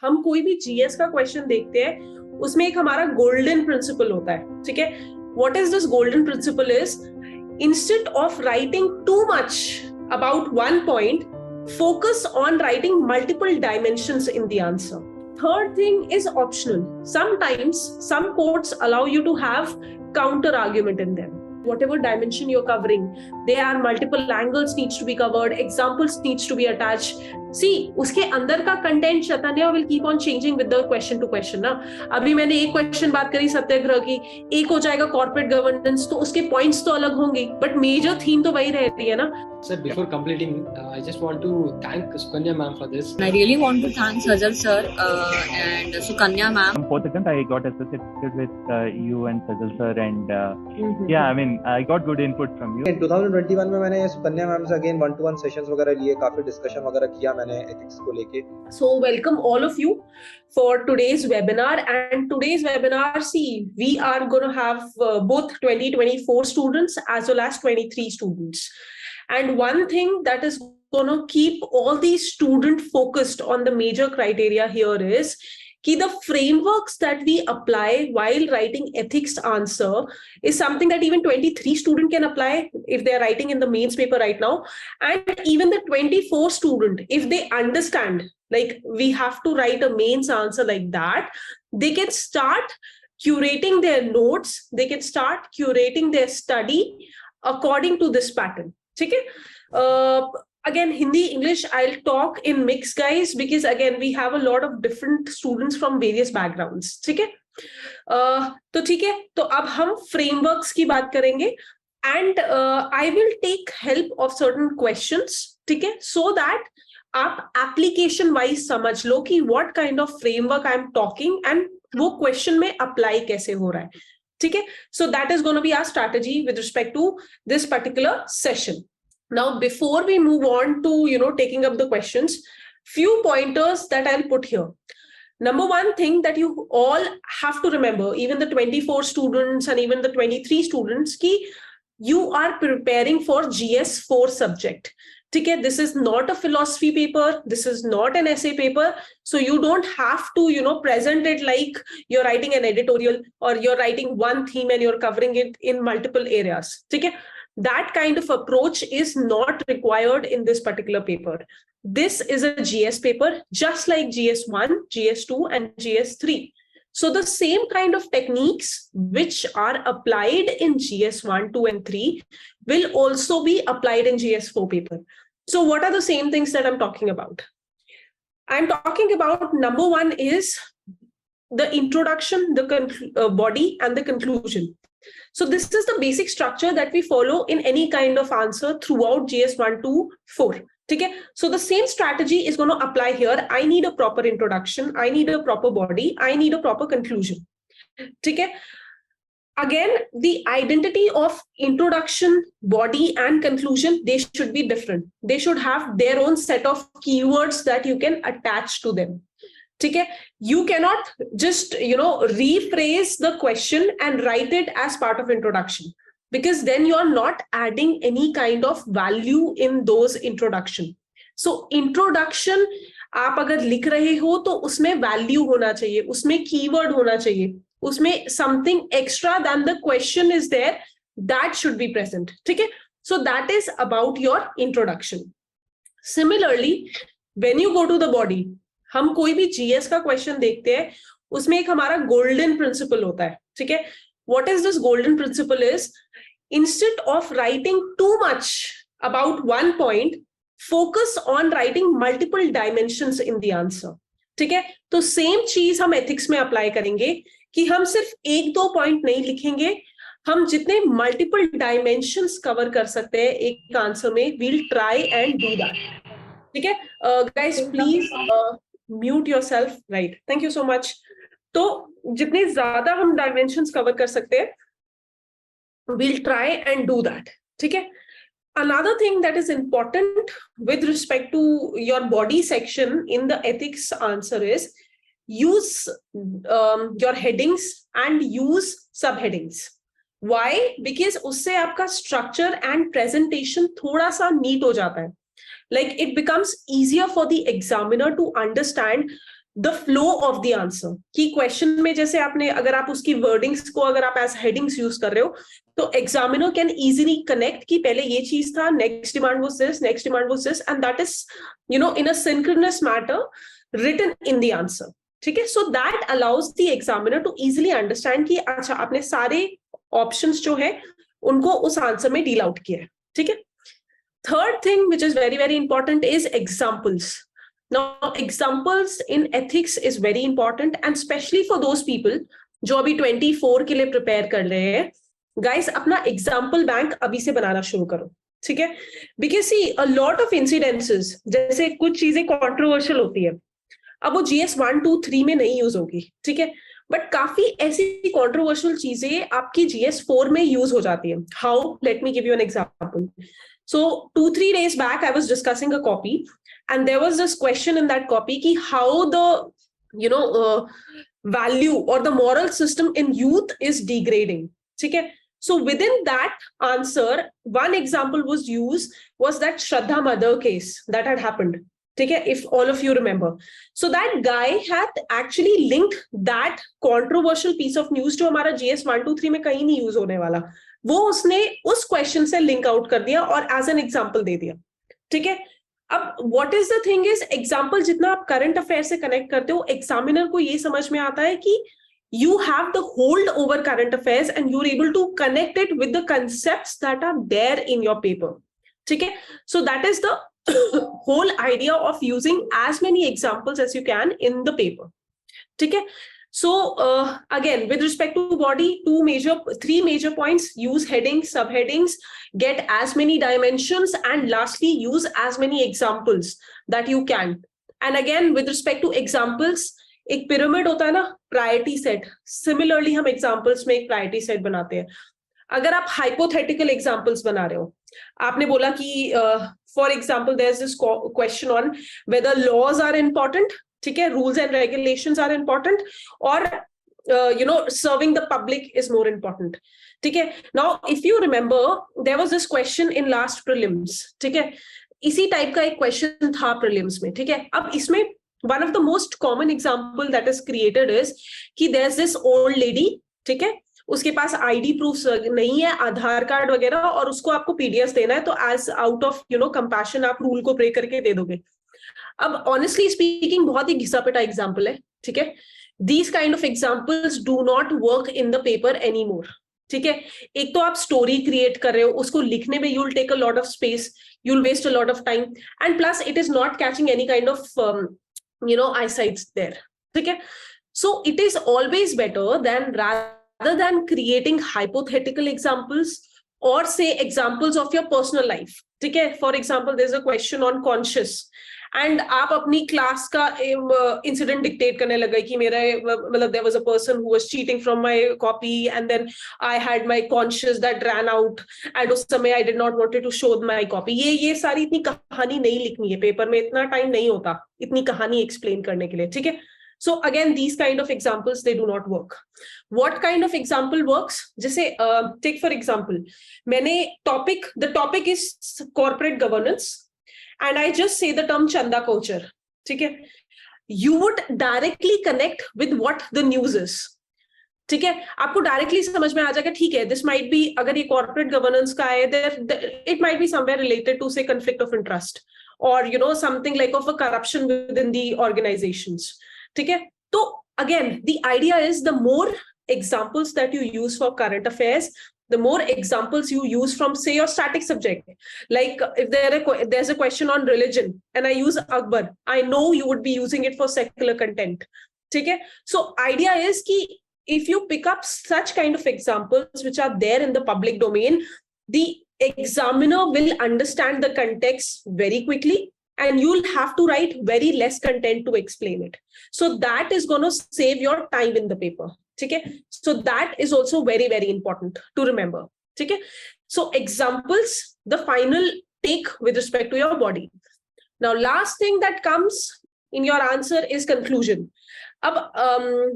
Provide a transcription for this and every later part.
हम कोई भी जीएस का क्वेश्चन देखते हैं उसमें एक हमारा गोल्डन प्रिंसिपल होता है, ठीक है. What is this golden principle is, instead of writing too much about one point, focus on writing multiple dimensions in the answer. Third thing is optional. Sometimes some courts allow you to have counter argument in them. Whatever dimension you're covering, there are multiple angles needs to be covered, examples needs to be attached. See, उसके अंदर का content Chaitanya will keep on changing with the question to question ना. अभी मैंने एक question बात करी सत्याग्रह की, एक हो जाएगा कॉर्पोरेट गवर्नेंस, तो उसके पॉइंट्स तो अलग होंगे, बट मेजर थीम तो वही रहती है ना. Sir, before completing, I just want to thank Sukanya ma'am for this. I really want to thank Sajal sir and Sukanya ma'am. For the second, I got associated with you and Sajal sir, and yeah, I mean, I got good input from you. In 2021 में मैंने Sukanya ma'am से again 1-to-1 sessions वगैरह लिए, काफी discussion वगैरह किया मैंने ethics को लेके. So welcome all of you for today's webinar. And today's webinar, see, we are going to have both 2024 students as well as 23 students. And one thing that is going to keep all these students focused on the major criteria here is कि the frameworks that we apply while writing ethics answer is something that even 23 student can apply if they are writing in the mains paper right now. And even the 24 student, if they understand, like we have to write a mains answer like that, they can start curating their notes, they can start curating their study according to this pattern. ठीक है. Again, Hindi, English, I'll talk in mix, guys, because again, we have a lot of different students from various backgrounds. ठीक है. तो ठीक है, तो अब हम frameworks की बात करेंगे, and I will take help of certain questions, ठीक है, so that आप application wise समझ लो कि what kind of framework I'm talking and वो question में apply कैसे हो रहा है. ठीक है. So that is going to be our strategy with respect to this particular session. Now, before we move on to, taking up the questions, few pointers that I'll put here. Number one thing that you all have to remember, even the 24 students and even the 23 students, ki you are preparing for GS4 subject. Okay, this is not a philosophy paper, this is not an essay paper, so you don't have to present it like you're writing an editorial or you're writing one theme and you're covering it in multiple areas. Okay, that kind of approach is not required in this particular paper. This is a GS paper just like GS1, GS2 and GS3. So the same kind of techniques which are applied in GS1, 2 and 3 will also be applied in GS4 paper. So what are the same things that I'm talking about? I'm talking about number one is the introduction, the body and the conclusion. So this is the basic structure that we follow in any kind of answer throughout GS1 to 4. Okay? So the same strategy is going to apply here. I need a proper introduction, I need a proper body, I need a proper conclusion. Okay? Again, the identity of introduction, body and conclusion, they should be different. They should have their own set of keywords that you can attach to them. Okay? You cannot just, rephrase the question and write it as part of introduction, because then you are not adding any kind of value in those introduction. So introduction, आप अगर लिख रहे हो तो उसमें value होना चाहिए, उसमें keyword होना चाहिए, उसमें something extra than the question is there, that should be present. ठीक है? So that is about your introduction. Similarly, when you go to the body, हम कोई भी GS का क्वेश्चन देखते हैं उसमें एक हमारा गोल्डन प्रिंसिपल होता है. ठीक है. What is this golden principle is, instead of writing too much about one point, focus on writing multiple dimensions in the answer. ठीक है. तो सेम चीज हम एथिक्स में अप्लाई करेंगे कि हम सिर्फ एक दो पॉइंट नहीं लिखेंगे, हम जितने मल्टीपल डायमेंशंस कवर कर सकते हैं एक आंसर में, we'll try and do that. ठीक है. Guys, please mute yourself. Right. Thank you so much. तो जितने ज्यादा हम डायमेंशंस कवर कर सकते हैं, we'll try and do that. ठीक है. Another thing that is important with respect to your body section in the ethics answer is use your headings and use subheadings. Why? Because उससे आपका structure and presentation थोड़ा सा neat हो जाता है. Like it becomes easier for the examiner to understand the flow of the answer, कि question में जैसे आपने अगर आप उसकी वर्डिंग्स को अगर आप एज हेडिंग्स यूज कर रहे हो तो एग्जामिनर कैन इजीली कनेक्ट कि पहले ये चीज था, next demand was this, next demand was this, and that is in a synchronous matter written in the answer. ठीक है, so that allows the examiner to easily understand कि अच्छा आपने सारे ऑप्शंस जो है उनको उस आंसर में डील आउट किया है. ठीक है. Third thing which is very very important is examples. Now examples in ethics is very important and especially for those people जो अभी 24 के लिए प्रिपेयर कर रहे हैं. Guys, अपना एग्जाम्पल बैंक अभी से बनाना शुरू करो. ठीक है, because see a lot of incidences, जैसे कुछ चीजें कॉन्ट्रोवर्शियल होती है, अब वो GS 1, 2, 3 में नहीं यूज होगी. ठीक है, बट काफी ऐसी कॉन्ट्रोवर्शियल चीजें आपकी GS 4 में यूज हो जाती है. How? Let me give you an example. So 2-3 days back, I was discussing a copy, and there was this question in that copy: ki how the value or the moral system in youth is degrading. Okay? So within that answer, one example was used was that Shraddha mother case that had happened. Okay? If all of you remember, so that guy had actually linked that controversial piece of news to हमारा GS 1, 2, 3 में कहीं नहीं use होने वाला, वो उसने उस question से लिंक आउट कर दिया और एज एन एग्जाम्पल दे दिया. ठीक है, अब what is the thing is, example जितना आप करंट अफेयर से कनेक्ट करते हो, एग्जामिनर को ये समझ में आता है कि you have the hold over current affairs and you're able to connect it with the concepts that are there in your paper. ठीक है, so that is the whole idea of using as many examples as you can in the paper. ठीक है. So again, with respect to body, three major points: use headings, subheadings, get as many dimensions, and lastly, use as many examples that you can. And again, with respect to examples, एक pyramid होता है ना, priority set. Similarly, हम examples में एक priority set बनाते हैं. अगर आप hypothetical examples बना रहे हो, आपने बोला कि for example, there's this question on whether laws are important. ठीक है, rules and regulations are important, or serving the public is more important. ठीक है. Now if you remember, there was this question in last prelims. ठीक है, इसी type का एक question था prelims में. ठीक है, अब इसमें one of the most common example that is created is कि there's this old lady. ठीक है, उसके पास ID proofs नहीं है, आधार कार्ड वगैरह, और उसको आपको PDFs देना है, तो as out of compassion आप रूल को ब्रेक करके दे दोगे. अब ऑनेस्टली स्पीकिंग बहुत ही घिसा पिटा एग्जाम्पल है. ठीक है, these kind of examples do not work in the paper any more. ठीक है, एक तो आप स्टोरी क्रिएट कर रहे हो, उसको लिखने में you'll take a lot of space, you'll waste a lot of time, and plus it is not catching any kind of eyesight there. ठीक है, so it is always better than rather than creating hypothetical examples or say examples of your personal life. ठीक है, for example, there's a question on conscious, and आप अपनी class का incident dictate करने लगे कि मेरा मतलब there was a person who was cheating from my copy and then I had my conscious that ran out and उस समय I did not wanted to show my copy. ये सारी इतनी कहानी नहीं लिखनी है पेपर में, इतना टाइम नहीं होता इतनी कहानी एक्सप्लेन करने के लिए. ठीक है, so again these kind of examples they do not work. What kind of example works? जैसे take for example, मैंने the topic is corporate governance and I just say the term chanda culture. ठीक है, you would directly connect with what the news is. ठीक है, आपको directly समझ में आ जाएगा ठीक है, दिस माइट बी, अगर ये कॉर्पोरेट गवर्नेंस का है, it might be somewhere related to say conflict of interest और something like of a corruption within the organisations. ठीक है, तो again the idea is the more examples that you use for current affairs, the more examples you use from say your static subject. Like if there's a question on religion and I use Akbar, I know you would be using it for secular content. Okay, so idea is ki if you pick up such kind of examples which are there in the public domain, the examiner will understand the context very quickly and you'll have to write very less content to explain it. So that is going to save your time in the paper. Okay, so that is also very very important to remember. Okay, so examples, the final take with respect to your body. Now last thing that comes in your answer is conclusion.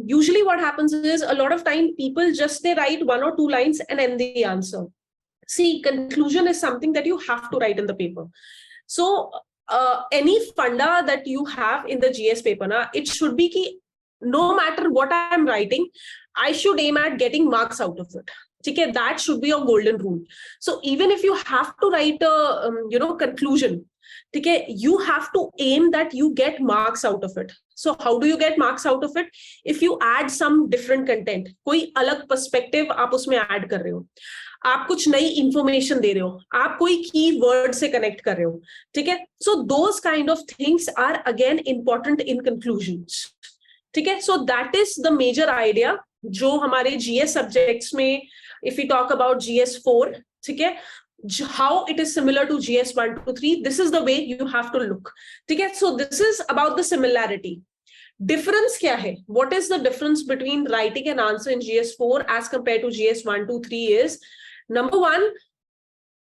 Usually what happens is a lot of time people just they write 1 or 2 lines and end the answer. See, conclusion is something that you have to write in the paper. So any funda that you have in the GS paper, it should be ki, no matter what I am writing, I should aim at getting marks out of it. Okay, that should be your golden rule. So even if you have to write a conclusion, okay, you have to aim that you get marks out of it. So how do you get marks out of it? If you add some different content, कोई अलग perspective आप उसमें add कर रहे हो, आप कुछ नई इंफॉर्मेशन दे रहे हो, आप कोई की वर्ड से कनेक्ट कर रहे हो, ठीक है. So those kind of things are again important in conclusions. ठीक है. So that is the major idea जो हमारे जीएस सब्जेक्ट्स में, if you talk about GS 4, ठीक है, how it is similar to GS 1 to 3, this is the way you have to look. ठीक है. So this is about the similarity. Difference क्या है? What is the difference between writing an answer in GS 4 as compared to GS 1 to 3 is, number one,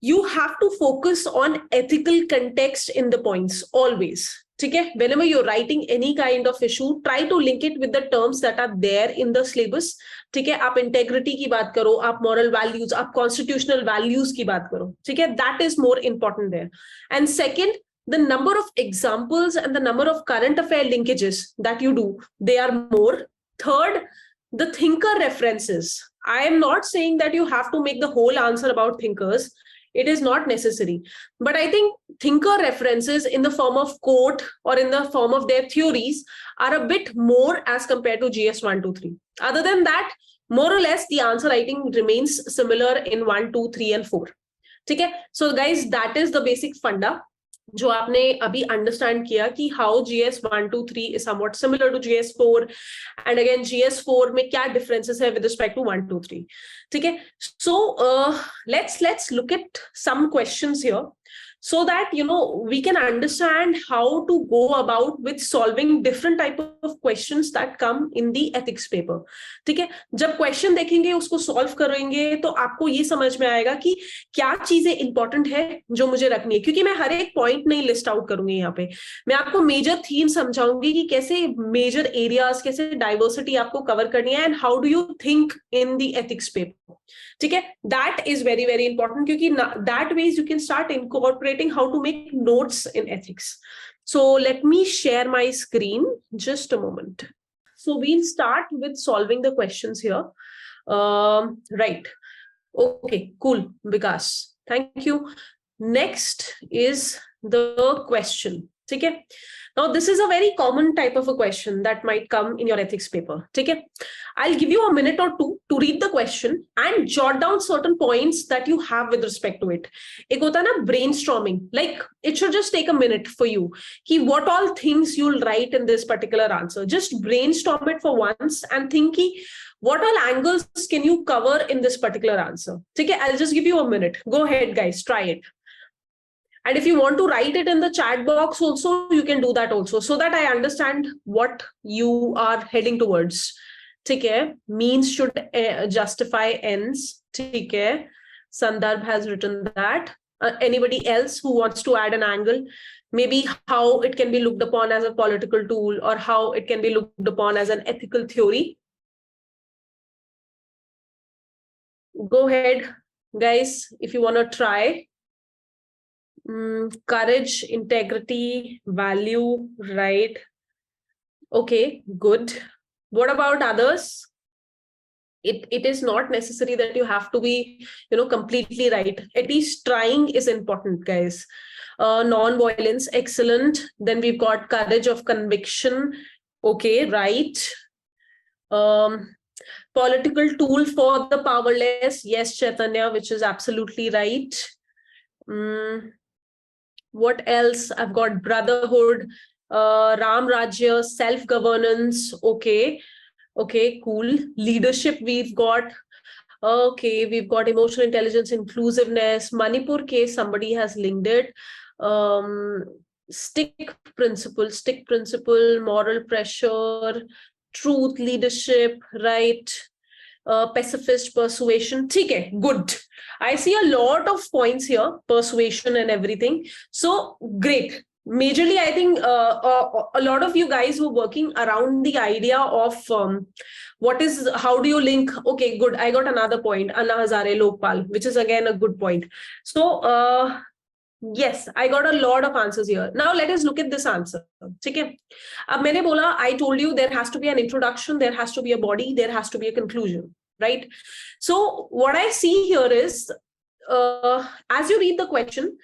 you have to focus on ethical context in the points always. ठीक है. Whenever you're writing any kind of issue, try to link it with the terms that are there in the syllabus. ठीक है. आप integrity की बात करो, आप moral values, आप constitutional values की बात करो. ठीक है. That is more important there. And second, the number of examples and the number of current affair linkages that you do, they are more. Third, the thinker references. I am not saying that you have to make the whole answer about thinkers. It is not necessary. But I think thinker references in the form of quote or in the form of their theories are a bit more as compared to GS 1, 2, 3. Other than that, more or less, the answer writing remains similar in 1, 2, 3, and 4. Okay? So guys, that is the basic funda. जो आपने अभी understand किया कि how GS 1, 2, 3 is somewhat similar to GS 4, and again GS 4 में क्या differences है with respect to 1, 2, 3. ठीक है. So let's look at some questions here, so that we can understand how to go about with solving different type of questions that come in the ethics paper. ठीक है. जब question देखेंगे, उसको solve करेंगे, तो आपको ये समझ में आएगा कि क्या चीजें इंपॉर्टेंट है जो मुझे रखनी है. क्योंकि मैं हर एक पॉइंट नहीं लिस्ट आउट करूंगी यहाँ पे, मैं आपको मेजर थीम समझाऊंगी कि कैसे मेजर एरियाज, कैसे डाइवर्सिटी आपको कवर करनी है, and how do you think in the ethics paper. ठीक है. That is very very important, क्योंकि that ways you can start incorporating how to make notes in ethics. So let me share my screen, just a moment. So we'll start with solving the questions here. Right. Okay, cool, Vikas. Thank you. Next is the question. Okay. Now, this is a very common type of a question that might come in your ethics paper. Okay. I'll give you a minute or two to read the question and jot down certain points that you have with respect to it. Ek hota na brainstorming. Like, it should just take a minute for you. Ki what all things you'll write in this particular answer. Just brainstorm it for once and think ki what all angles can you cover in this particular answer. Okay. I'll just give you a minute. Go ahead, guys. Try it. And if you want to write it in the chat box also, you can do that also, so that I understand what you are heading towards. Okay. Means should justify ends. Okay. Sandarbh has written that. Anybody else who wants to add an angle? Maybe how it can be looked upon as a political tool, or how it can be looked upon as an ethical theory. Go ahead, guys, if you want to try. Courage, integrity, value, right? Okay, good. What about others? It is not necessary that you have to be, completely right. At least trying is important, guys. Non-violence, excellent. Then we've got courage of conviction. Okay, right. Political tool for the powerless. Yes, Chaitanya, which is absolutely right. What else? I've got brotherhood, Ram Rajya, self-governance. Okay. Okay, cool. Leadership we've got. Okay, we've got emotional intelligence, inclusiveness. Manipur case, somebody has linked it. Stick principle, moral pressure, truth, leadership, right? Pacifist, persuasion. Okay, good. I see a lot of points here, persuasion and everything. So great. Majorly, I think a lot of you guys were working around the idea of how do you link? Okay, good. I got another point. Anna Hazare Lokpal, which is again a good point. So Yes, I got a lot of answers here. Now let us look at this answer. ठीक है? अब मैंने बोला, I told you there has to be an introduction, there has to be a body, there has to be a conclusion, right? So what I see here is, as you read the question,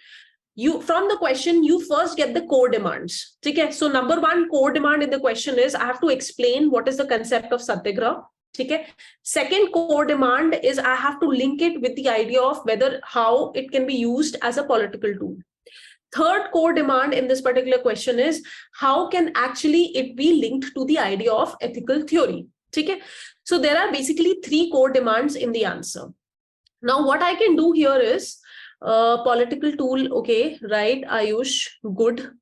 from the question you first get the core demands. Okay, so number one core demand in the question is I have to explain what is the concept of satyagraha. Okay, second core demand is I have to link it with the idea of how it can be used as a political tool. Third core demand in this particular question is how can actually it be linked to the idea of ethical theory. Okay, so there are basically three core demands in the answer. Now what I can do here is political tool. Okay, right, Ayush, good.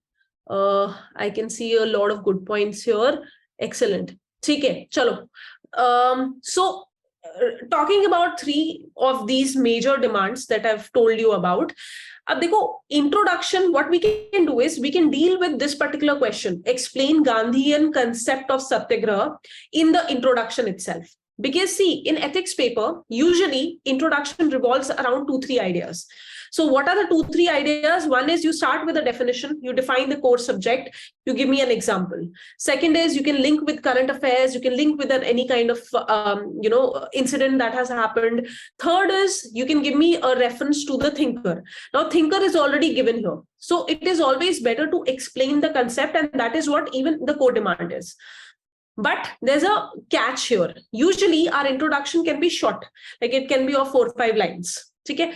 I can see a lot of good points here. Excellent. Okay, chalo. So talking about three of these major demands that I've told you about. Ab dekho, introduction, what we can do is we can deal with this particular question, explain Gandhian concept of satyagraha in the introduction itself. Because see, in ethics paper, usually introduction revolves around 2-3 ideas. So what are the 2-3 ideas? One is you start with a definition, you define the core subject, you give me an example. Second is you can link with current affairs, you can link with any kind of incident that has happened. Third is you can give me a reference to the thinker. Now thinker is already given here. So it is always better to explain the concept, and that is what even the core demand is. But there's a catch here. Usually our introduction can be short, like it can be of 4-5 lines. Okay,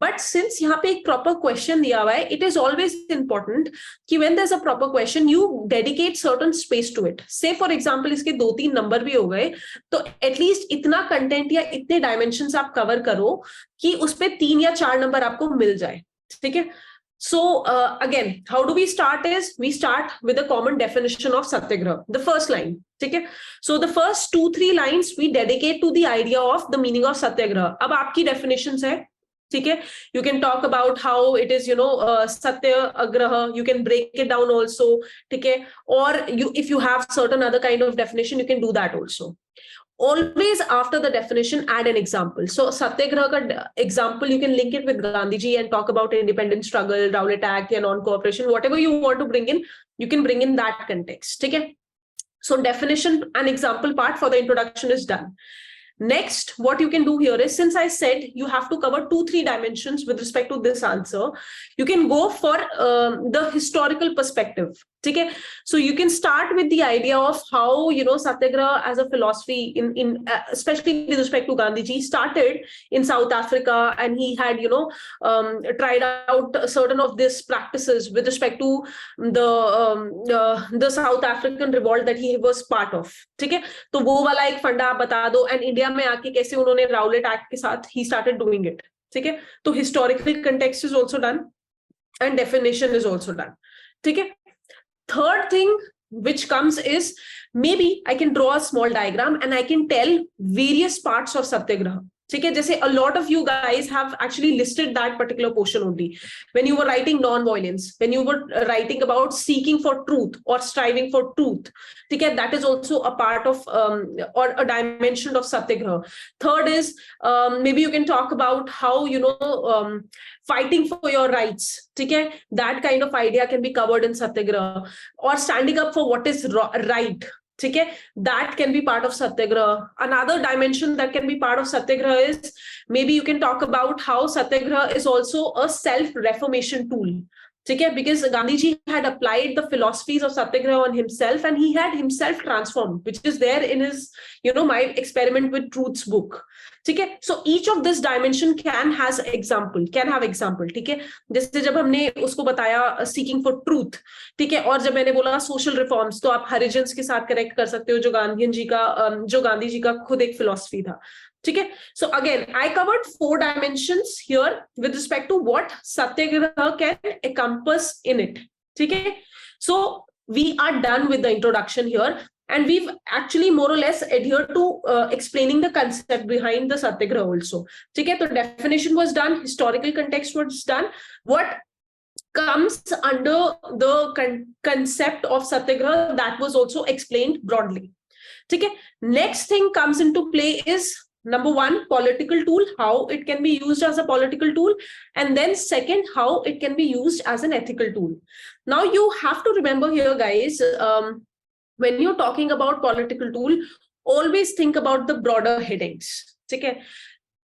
but since यहाँ पे एक proper question दिया हुआ है, it is always important कि when there's a proper question, you dedicate certain space to it. Say for example, इसके 2-3 number भी हो गए, तो at least इतना content या इतने dimensions आप cover करो कि उस पे 3 या 4 नंबर आपको मिल जाए. ठीक है? So again, how do we start is we start with a common definition of satyagraha, the first line. Okay? So the first 2-3 lines we dedicate to the idea of the meaning of satyagraha. अब आपकी definitions है. Okay? You can talk about how it is, satyagraha. You can break it down also. Okay? Or if you have certain other kind of definition, you can do that also. Always after the definition, add an example. So satyagraha ka example, you can link it with Gandhiji and talk about independence struggle, Rowlatt Act, and non-cooperation. Whatever you want to bring in, you can bring in that context. Okay? So definition and example part for the introduction is done. Next, what you can do here is, since I said you have to cover 2-3 dimensions with respect to this answer, you can go for the historical perspective. Okay? So you can start with the idea of how satyagraha as a philosophy in especially with respect to Gandhiji started in South Africa, and he had tried out certain of these practices with respect to the South African revolt that he was part of. Okay? तो वो वाला एक फंडा आप बता दो, and India में आके कैसे उन्होंने राउलेट एक्ट के साथ he started doing it. ठीक है? तो historical context is also done and definition is also done. ठीक है? Third thing which comes is maybe I can draw a small diagram and I can tell various parts of satyagraha. ठीक है? जैसे a lot of you guys have actually listed that particular portion only. When you were writing non-violence, when you were writing about seeking for truth or striving for truth, ठीक है? That is also a part of or a dimension of satyagraha. Third is maybe you can talk about how fighting for your rights. Okay? That kind of idea can be covered in satyagraha, or standing up for what is right. Okay? That can be part of satyagraha. Another dimension that can be part of satyagraha is maybe you can talk about how satyagraha is also a self-reformation tool. Okay? Because Gandhiji had applied the philosophies of satyagraha on himself, and he had himself transformed, which is there in his, my experiment with truths book. Okay? So each of this dimension can have example. Okay? जैसे जब हमने उसको बताया seeking for truth, ठीक है? और जब मैंने बोला social reforms, तो आप हरिजन्स के साथ connect कर सकते हो, जो गांधी जी का खुद एक philosophy था. Okay? So again, I covered 4 dimensions here with respect to what satyagraha can encompass in it. Okay? So we are done with the introduction here, and we've actually more or less adhered to explaining the concept behind the satyagraha also. Okay? So definition was done, historical context was done. What comes under the concept of satyagraha, that was also explained broadly. Okay? Next thing comes into play is Number one, political tool, how it can be used as a political tool. And then second, how it can be used as an ethical tool. Now you have to remember here, guys, when you're talking about political tool, always think about the broader headings. Okay.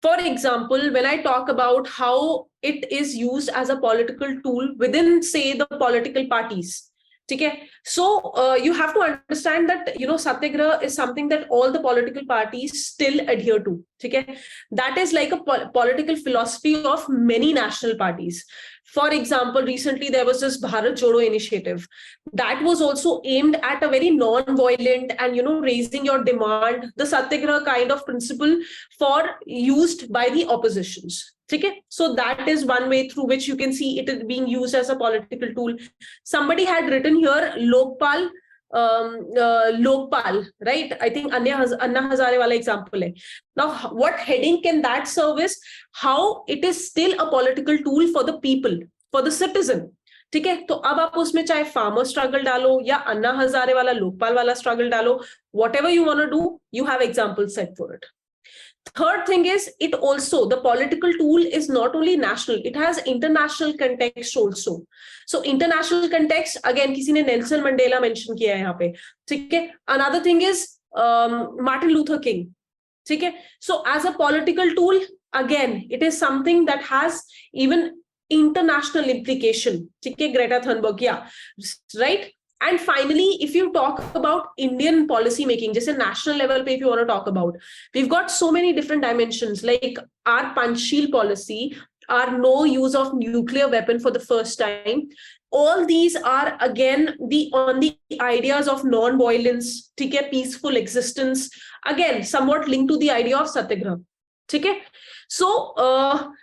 For example, when I talk about how it is used as a political tool within, say, the political parties. Okay. So you have to understand that, Satyagraha is something that all the political parties still adhere to. Okay. That is like a political philosophy of many national parties. For example, recently there was this Bharat Jodo initiative that was also aimed at a very non-violent and, raising your demand, the Satyagraha kind of principle for used by the oppositions. Okay? So that is one way through which you can see it is being used as a political tool. Somebody had written here Lokpal, Lokpal, right? I think Anna Hazare wala example hai. Now, what heading can that service? How it is still a political tool for the people, for the citizen. ठीक है, तो अब आप उसमें चाहे farmer struggle डालो या अन्ना हजारे वाला लोकपाल वाला स्ट्रगल डालो, whatever you want to do, you have examples set for it. Third thing is, it also, the political tool is not only national, it has international context also. So international context, again, किसी ने Nelson Mandela mention किया है यहाँ पे, ठीक है. Another thing is Martin Luther King, ठीक है. So as a political tool, again, it is something that has even international implication, ठीक है. Greta Thunberg, yeah, right. And finally, if you talk about Indian policy making, just a national level, if you want to talk about, we've got so many different dimensions, like our Panchsheel policy, our no use of nuclear weapon for the first time. All these are again on the ideas of non-violence, peaceful existence, again, somewhat linked to the idea of Satyagraha. So,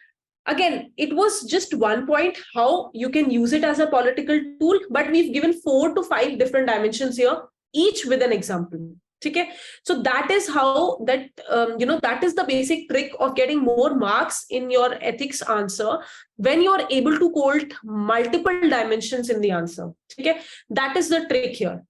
again, it was just one point how you can use it as a political tool, but we've given 4 to 5 different dimensions here, each with an example. Okay? So that is how that, that is the basic trick of getting more marks in your ethics answer when you're able to quote multiple dimensions in the answer. Okay? That is the trick here.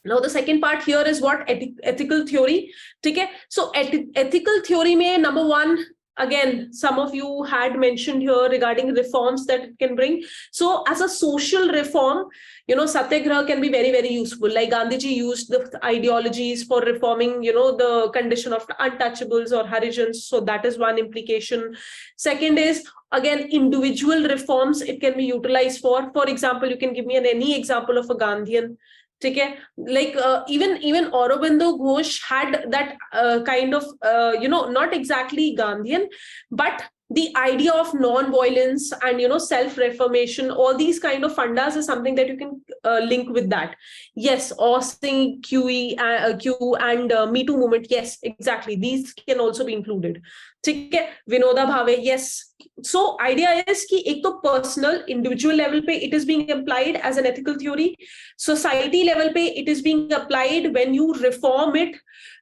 Now, the second part here is what? Ethical theory. Okay? So ethical theory may, number one, again, some of you had mentioned here regarding reforms that it can bring. So as a social reform, Satyagraha can be very, very useful. Like Gandhiji used the ideologies for reforming, the condition of untouchables or Harijans. So that is one implication. Second is, again, individual reforms it can be utilized for. For example, you can give me any example of a Gandhian. Okay, like even Aurobindo Ghosh had that kind of not exactly Gandhian, but the idea of non-violence and self-reformation, all these kind of fundas is something that you can link with that. Yes, Austin, Q and Me Too movement. Yes, exactly. These can also be included. Okay, Vinoda Bhave. Yes. So idea is कि एक तो personal, individual level पे it is being applied as an ethical theory. Society level पे it is being applied when you reform it,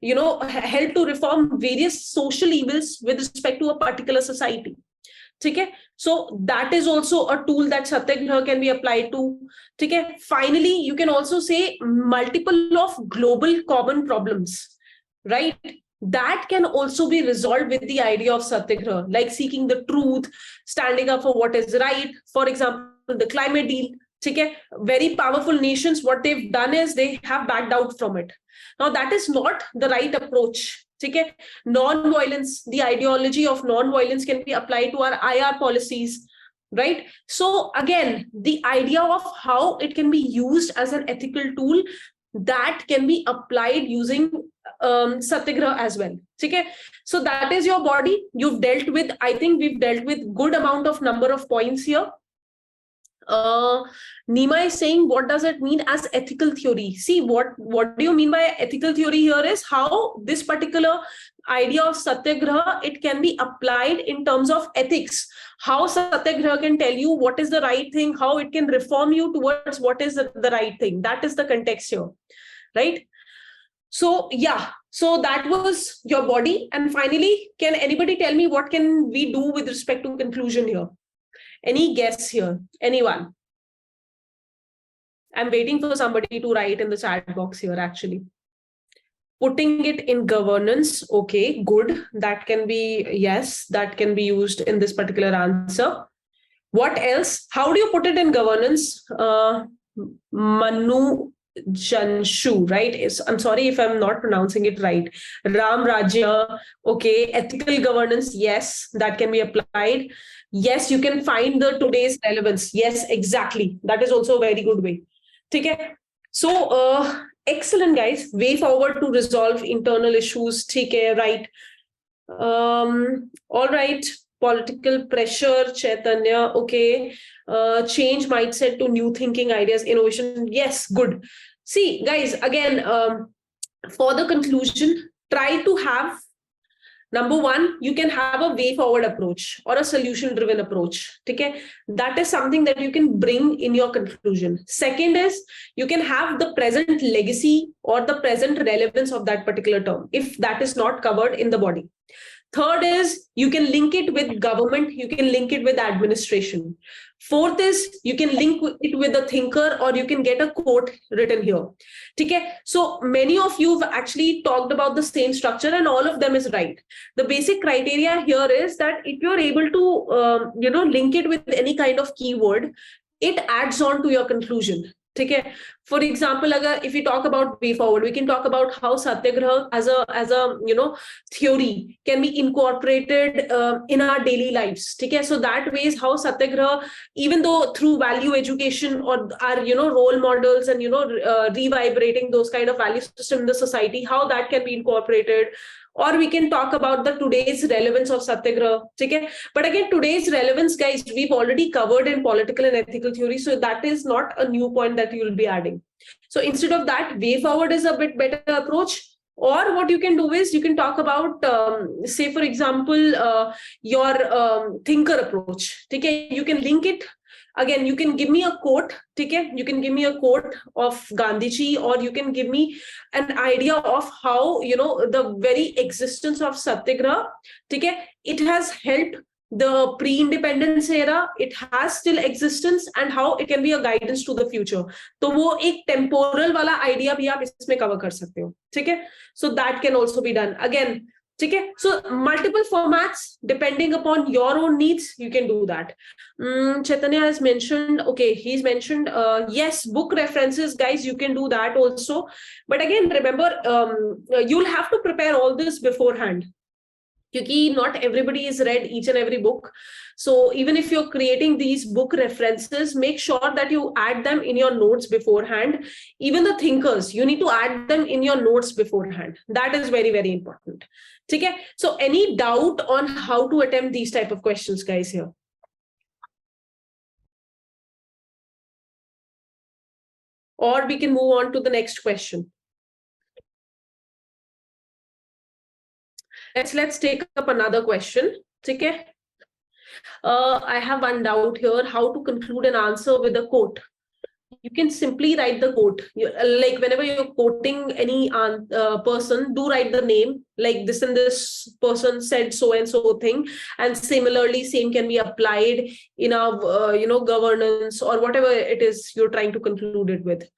help to reform various social evils with respect to a particular society. Okay? So that is also a tool that Satyagraha can be applied to. Okay? Finally, you can also say multiple of global common problems, right? That can also be resolved with the idea of Satyagraha, like seeking the truth, standing up for what is right. For example, the climate deal. Okay? Very powerful nations, what they've done is they have backed out from it. Now, that is not the right approach. Okay? Non-violence, the ideology of non-violence can be applied to our IR policies, right? So again, the idea of how it can be used as an ethical tool, that can be applied using Satyagraha as well. Okay? So that is your body. You've dealt with, I think we've dealt with good amount of number of points here. Nima is saying, what does it mean as ethical theory? See, what do you mean by ethical theory here is how this particular idea of Satyagraha, it can be applied in terms of ethics. How Satyagraha can tell you what is the right thing, how it can reform you towards what is the right thing. That is the context here, right? So yeah, so that was your body. And finally, can anybody tell me what can we do with respect to conclusion here? Any guess here? Anyone? I'm waiting for somebody to write in the chat box here, actually. Putting it in governance, okay, good. That can be, yes, that can be used in this particular answer. What else? How do you put it in governance? Manu Janshu, right? I'm sorry if I'm not pronouncing it right. Ram Rajya, okay. Ethical governance, yes, that can be applied. Yes, you can find the today's relevance. Yes, exactly. That is also a very good way. Okay. So, excellent, guys. Way forward to resolve internal issues. Okay, right. All right. Political pressure, Chaitanya. Okay. Change mindset to new thinking, ideas, innovation. Yes, good. See, guys, again, for the conclusion, try to have number one, you can have a way forward approach or a solution driven approach. Okay, that is something that you can bring in your conclusion. Second is you can have the present legacy or the present relevance of that particular term if that is not covered in the body. Third is you can link it with government, you can link it with administration. Fourth is you can link it with a thinker or you can get a quote written here. Okay, so many of you have actually talked about the same structure and all of them is right. The basic criteria here is that if you're able to link it with any kind of keyword, it adds on to your conclusion. Okay. For example, if we talk about way forward, we can talk about how satyagraha as a theory can be incorporated in our daily lives. Okay. So that way is how satyagraha, even though through value education or our role models and revibrating those kind of value system in the society, how that can be incorporated. Or we can talk about the today's relevance of satyagraha. Okay? But again, today's relevance, guys, we've already covered in political and ethical theory. So that is not a new point that you will be adding. So instead of that, way forward is a bit better approach. Or what you can do is you can talk about, say, for example, your thinker approach. Okay? You can link it. Again, you can give me a quote, okay? You can give me a quote of Gandhiji, or you can give me an idea of how, the very existence of Satyagraha, okay? It has helped the pre-independence era, it has still existence, and how it can be a guidance to the future. So वो एक temporal वाला idea भी आप इसमें cover कर सकते हो, ठीक है? So that can also be done. Again, okay, so multiple formats depending upon your own needs, you can do that. Chaitanya has mentioned, okay, he's mentioned, yes, book references, guys, you can do that also. But again, remember, you'll have to prepare all this beforehand. Because not everybody is read each and every book. So even if you're creating these book references, make sure that you add them in your notes beforehand. Even the thinkers, you need to add them in your notes beforehand. That is very, very important. Okay? So any doubt on how to attempt these type of questions, guys, here? Or we can move on to the next question. Let's take up another question. Okay. I have one doubt here, how to conclude an answer with a quote. You can simply write the quote. Like whenever you're quoting any person, do write the name, like this and this person said so and so thing. And similarly, same can be applied in our, governance or whatever it is you're trying to conclude it with.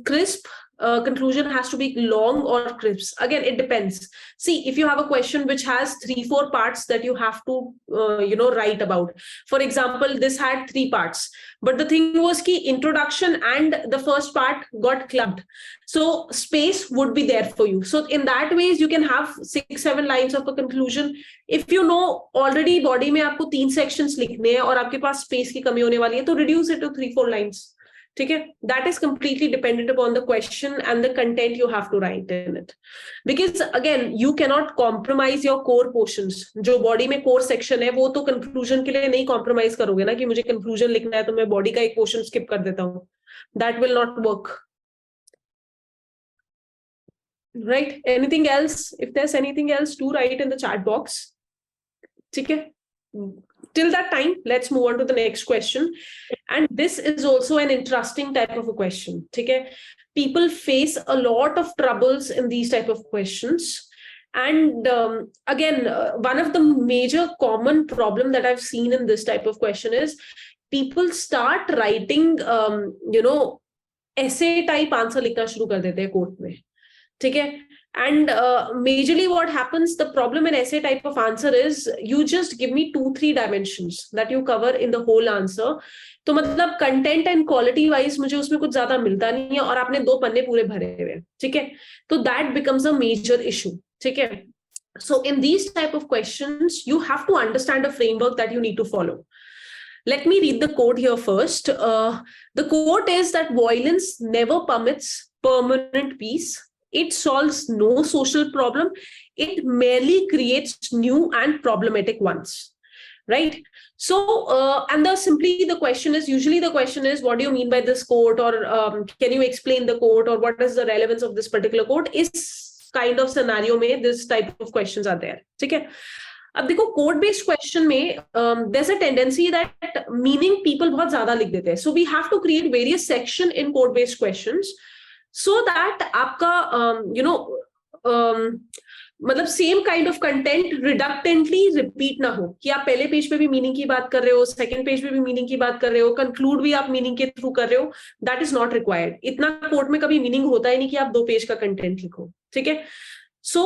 Crisp. Conclusion has to be long or crisp. Again, it depends. See, if you have a question which has 3-4 parts that you have to, write about. For example, this had 3 parts, but the thing was ki introduction and the first part got clubbed. So space would be there for you. So in that ways, you can have 6-7 lines of a conclusion. If you know already body में आपको 3 sections लिखने हैं और आपके पास space की कमी होने वाली है, तो reduce it to 3-4 lines. Okay? That is completely dependent upon the question and the content you have to write in it. Because again, you cannot compromise your core portions. जो body में core section है, वो तो conclusion के लिए नहीं compromise करोगे ना कि मुझे conclusion लिखना है तो मैं body का एक portion skip कर देता हूँ. That will not work. Right? Anything else? If there's anything else, do write in the chat box. Okay? Till that time, let's move on to the next question. And this is also an interesting type of a question. Okay? People face a lot of troubles in these type of questions. And again, one of the major common problem that I've seen in this type of question is people start writing, essay type answer लिखना शुरू कर देते हैं court में. ठीक है. And majorly what happens, the problem in essay type of answer is you just give me 2-3 dimensions that you cover in the whole answer. तो मतलब कंटेंट एंड क्वालिटी वाइज मुझे उसमें कुछ ज्यादा मिलता नहीं है, और आपने 2 पन्ने पूरे भरे हुए हैं. ठीक है, तो that becomes a major issue. ठीक है. So in these type of questions, you have to understand a framework that you need to follow. Let me read the quote here first. The quote is that violence never permits permanent peace. It solves no social problem. It merely creates new and problematic ones. Right? So, and the question is, usually the question is, what do you mean by this quote? Or can you explain the quote? Or what is the relevance of this particular quote? Is kind of scenario में this type of questions are there. ठीक है. अब देखो code based question में there's a tendency that meaning people बहुत ज्यादा लिख देते हैं. So we have to create various section in code based questions so that आपका मतलब same kind of content redundantly repeat ना हो, कि आप पहले पेज पे भी मीनिंग की बात कर रहे हो, सेकंड पेज पे भी मीनिंग की बात कर रहे हो, कंक्लूड भी आप मीनिंग के थ्रू कर रहे हो. That is not required. इतना कोड में कभी मीनिंग होता ही नहीं कि आप 2 पेज का कंटेंट लिखो. ठीक है. So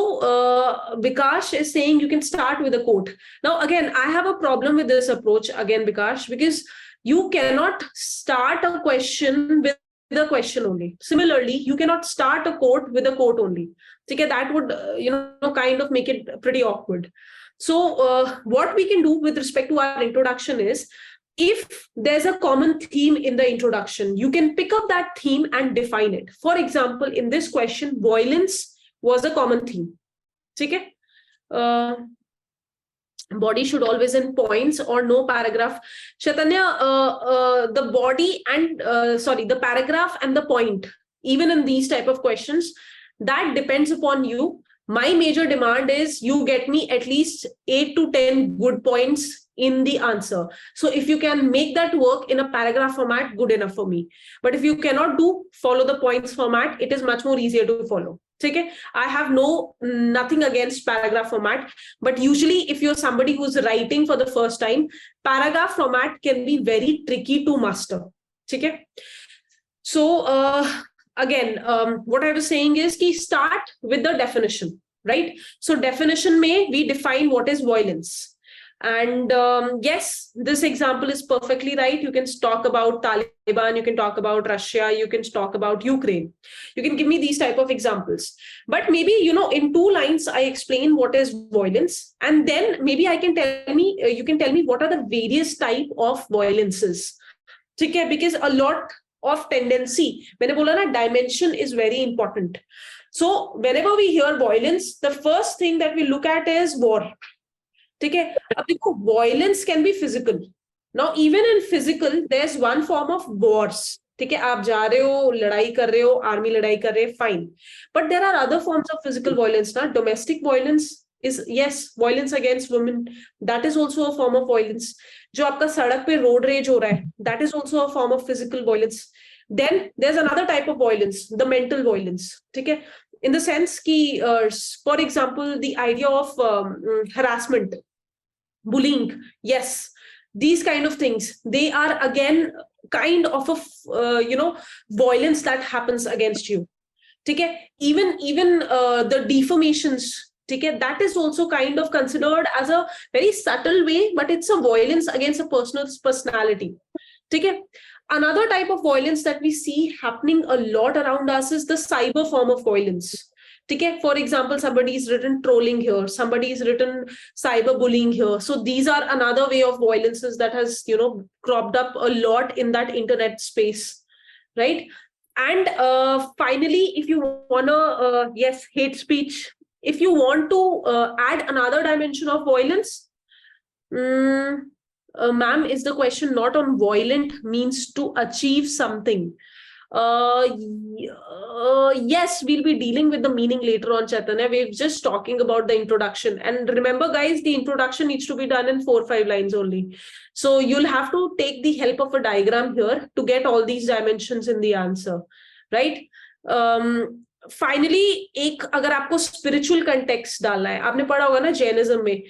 Vikash is saying you can start with a quote. Now again, I have a problem with this approach again, Vikash, because you cannot start a question with a question only. Similarly, you cannot start a quote with a quote only. Okay, that would kind of make it pretty awkward. So what we can do with respect to our introduction is, if there's a common theme in the introduction, you can pick up that theme and define it. For example, in this question, violence was a common theme. Okay? Body should always end points or no paragraph. Chaitanya, the body and the paragraph and the point, even in these type of questions, that depends upon you. My major demand is you get me at least 8 to 10 good points in the answer. So if you can make that work in a paragraph format, good enough for me. But if you cannot follow the points format, it is much more easier to follow. Okay? I have nothing against paragraph format, but usually if you're somebody who's writing for the first time, paragraph format can be very tricky to master. Okay? So again, what I was saying is ki start with the definition, right? So definition mein we define what is violence. And yes, this example is perfectly right. You can talk about Taliban, you can talk about Russia, you can talk about Ukraine. You can give me these type of examples. But maybe, in 2 lines, I explain what is violence. And then maybe you can tell me what are the various type of violences. Okay? Because a lot of tendency, मैंने बोला ना, dimension is very important. So whenever we hear violence, the first thing that we look at is war. ठीक है. अब देखो, violence can be physical. Now even in physical, there's one form of wars. ठीक है, आप जा रहे हो, लड़ाई कर रहे हो, आर्मी लड़ाई कर रहे हैं, fine. But there are other forms of physical violence. ना, domestic violence is, yes, violence against women. That is also a form of violence. जो आपका सड़क पे road rage हो रहा है, that is also a form of physical violence. Then there's another type of violence, the mental violence. ठीक है, in the sense कि, for example, the idea of harassment, bullying, yes, these kind of things, they are again kind of a violence that happens against you. Okay? Even the defamations, okay, that is also kind of considered as a very subtle way, but it's a violence against a person's personality. Okay? Another type of violence that we see happening a lot around us is the cyber form of violence. Okay? For example, somebody is written trolling here, somebody is written cyberbullying here. So these are another way of violences that has cropped up a lot in that internet space, right? And finally, if you wanna yes, hate speech, if you want to add another dimension of violence, ma'am, is the question not on violent means to achieve something? Yes, we'll be dealing with the meaning later on, Chaitanya. We're just talking about the introduction. And remember, guys, the introduction needs to be done in 4 or 5 lines only. So you'll have to take the help of a diagram here to get all these dimensions in the answer, right? Finally, एक अगर आपको spiritual context डालना है, आपने पढ़ा होगा ना Jainism में,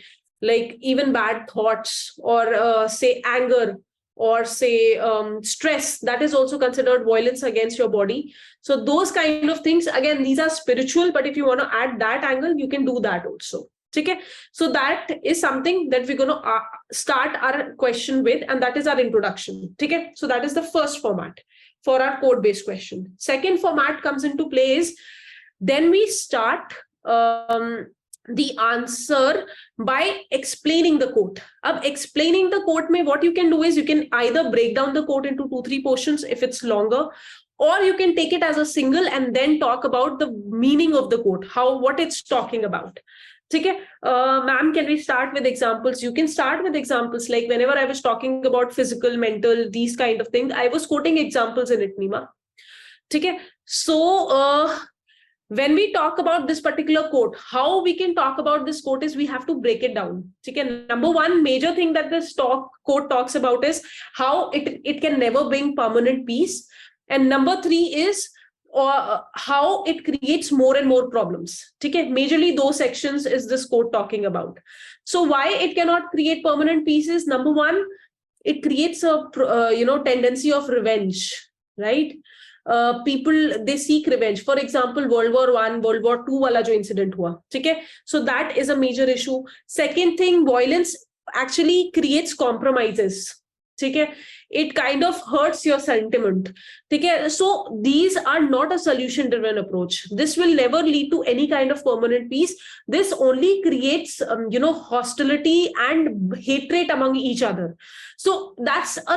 like even bad thoughts or say anger, or say stress, that is also considered violence against your body. So those kind of things, again, these are spiritual, but if you want to add that angle, you can do that also. Okay, so that is something that we're going to start our question with, and that is our introduction. Okay, so that is the first format for our code-based question. Second format comes into play is, then we start the answer by explaining the quote. Ab explaining the quote mein, what you can do is you can either break down the quote into 2-3 portions if it's longer, or you can take it as a single and then talk about the meaning of the quote, what it's talking about. Okay, ma'am, can we start with examples? You can start with examples. Like whenever I was talking about physical, mental, these kind of things, I was quoting examples in it, Nima. Okay, so when we talk about this particular quote, how we can talk about this quote is we have to break it down. Okay, number one major thing that this quote talks about is how it can never bring permanent peace. And number three is how it creates more and more problems. Okay, majorly those sections is this quote talking about. So why it cannot create permanent peace is, number one, it creates a tendency of revenge, right? People, they seek revenge. For example, World War I, World War II wala jo incident hua. Okay, so that is a major issue. Second thing, violence actually creates compromises. Okay, it kind of hurts your sentiment. Okay, so these are not a solution driven approach. This will never lead to any kind of permanent peace. This only creates hostility and hatred among each other. So that's a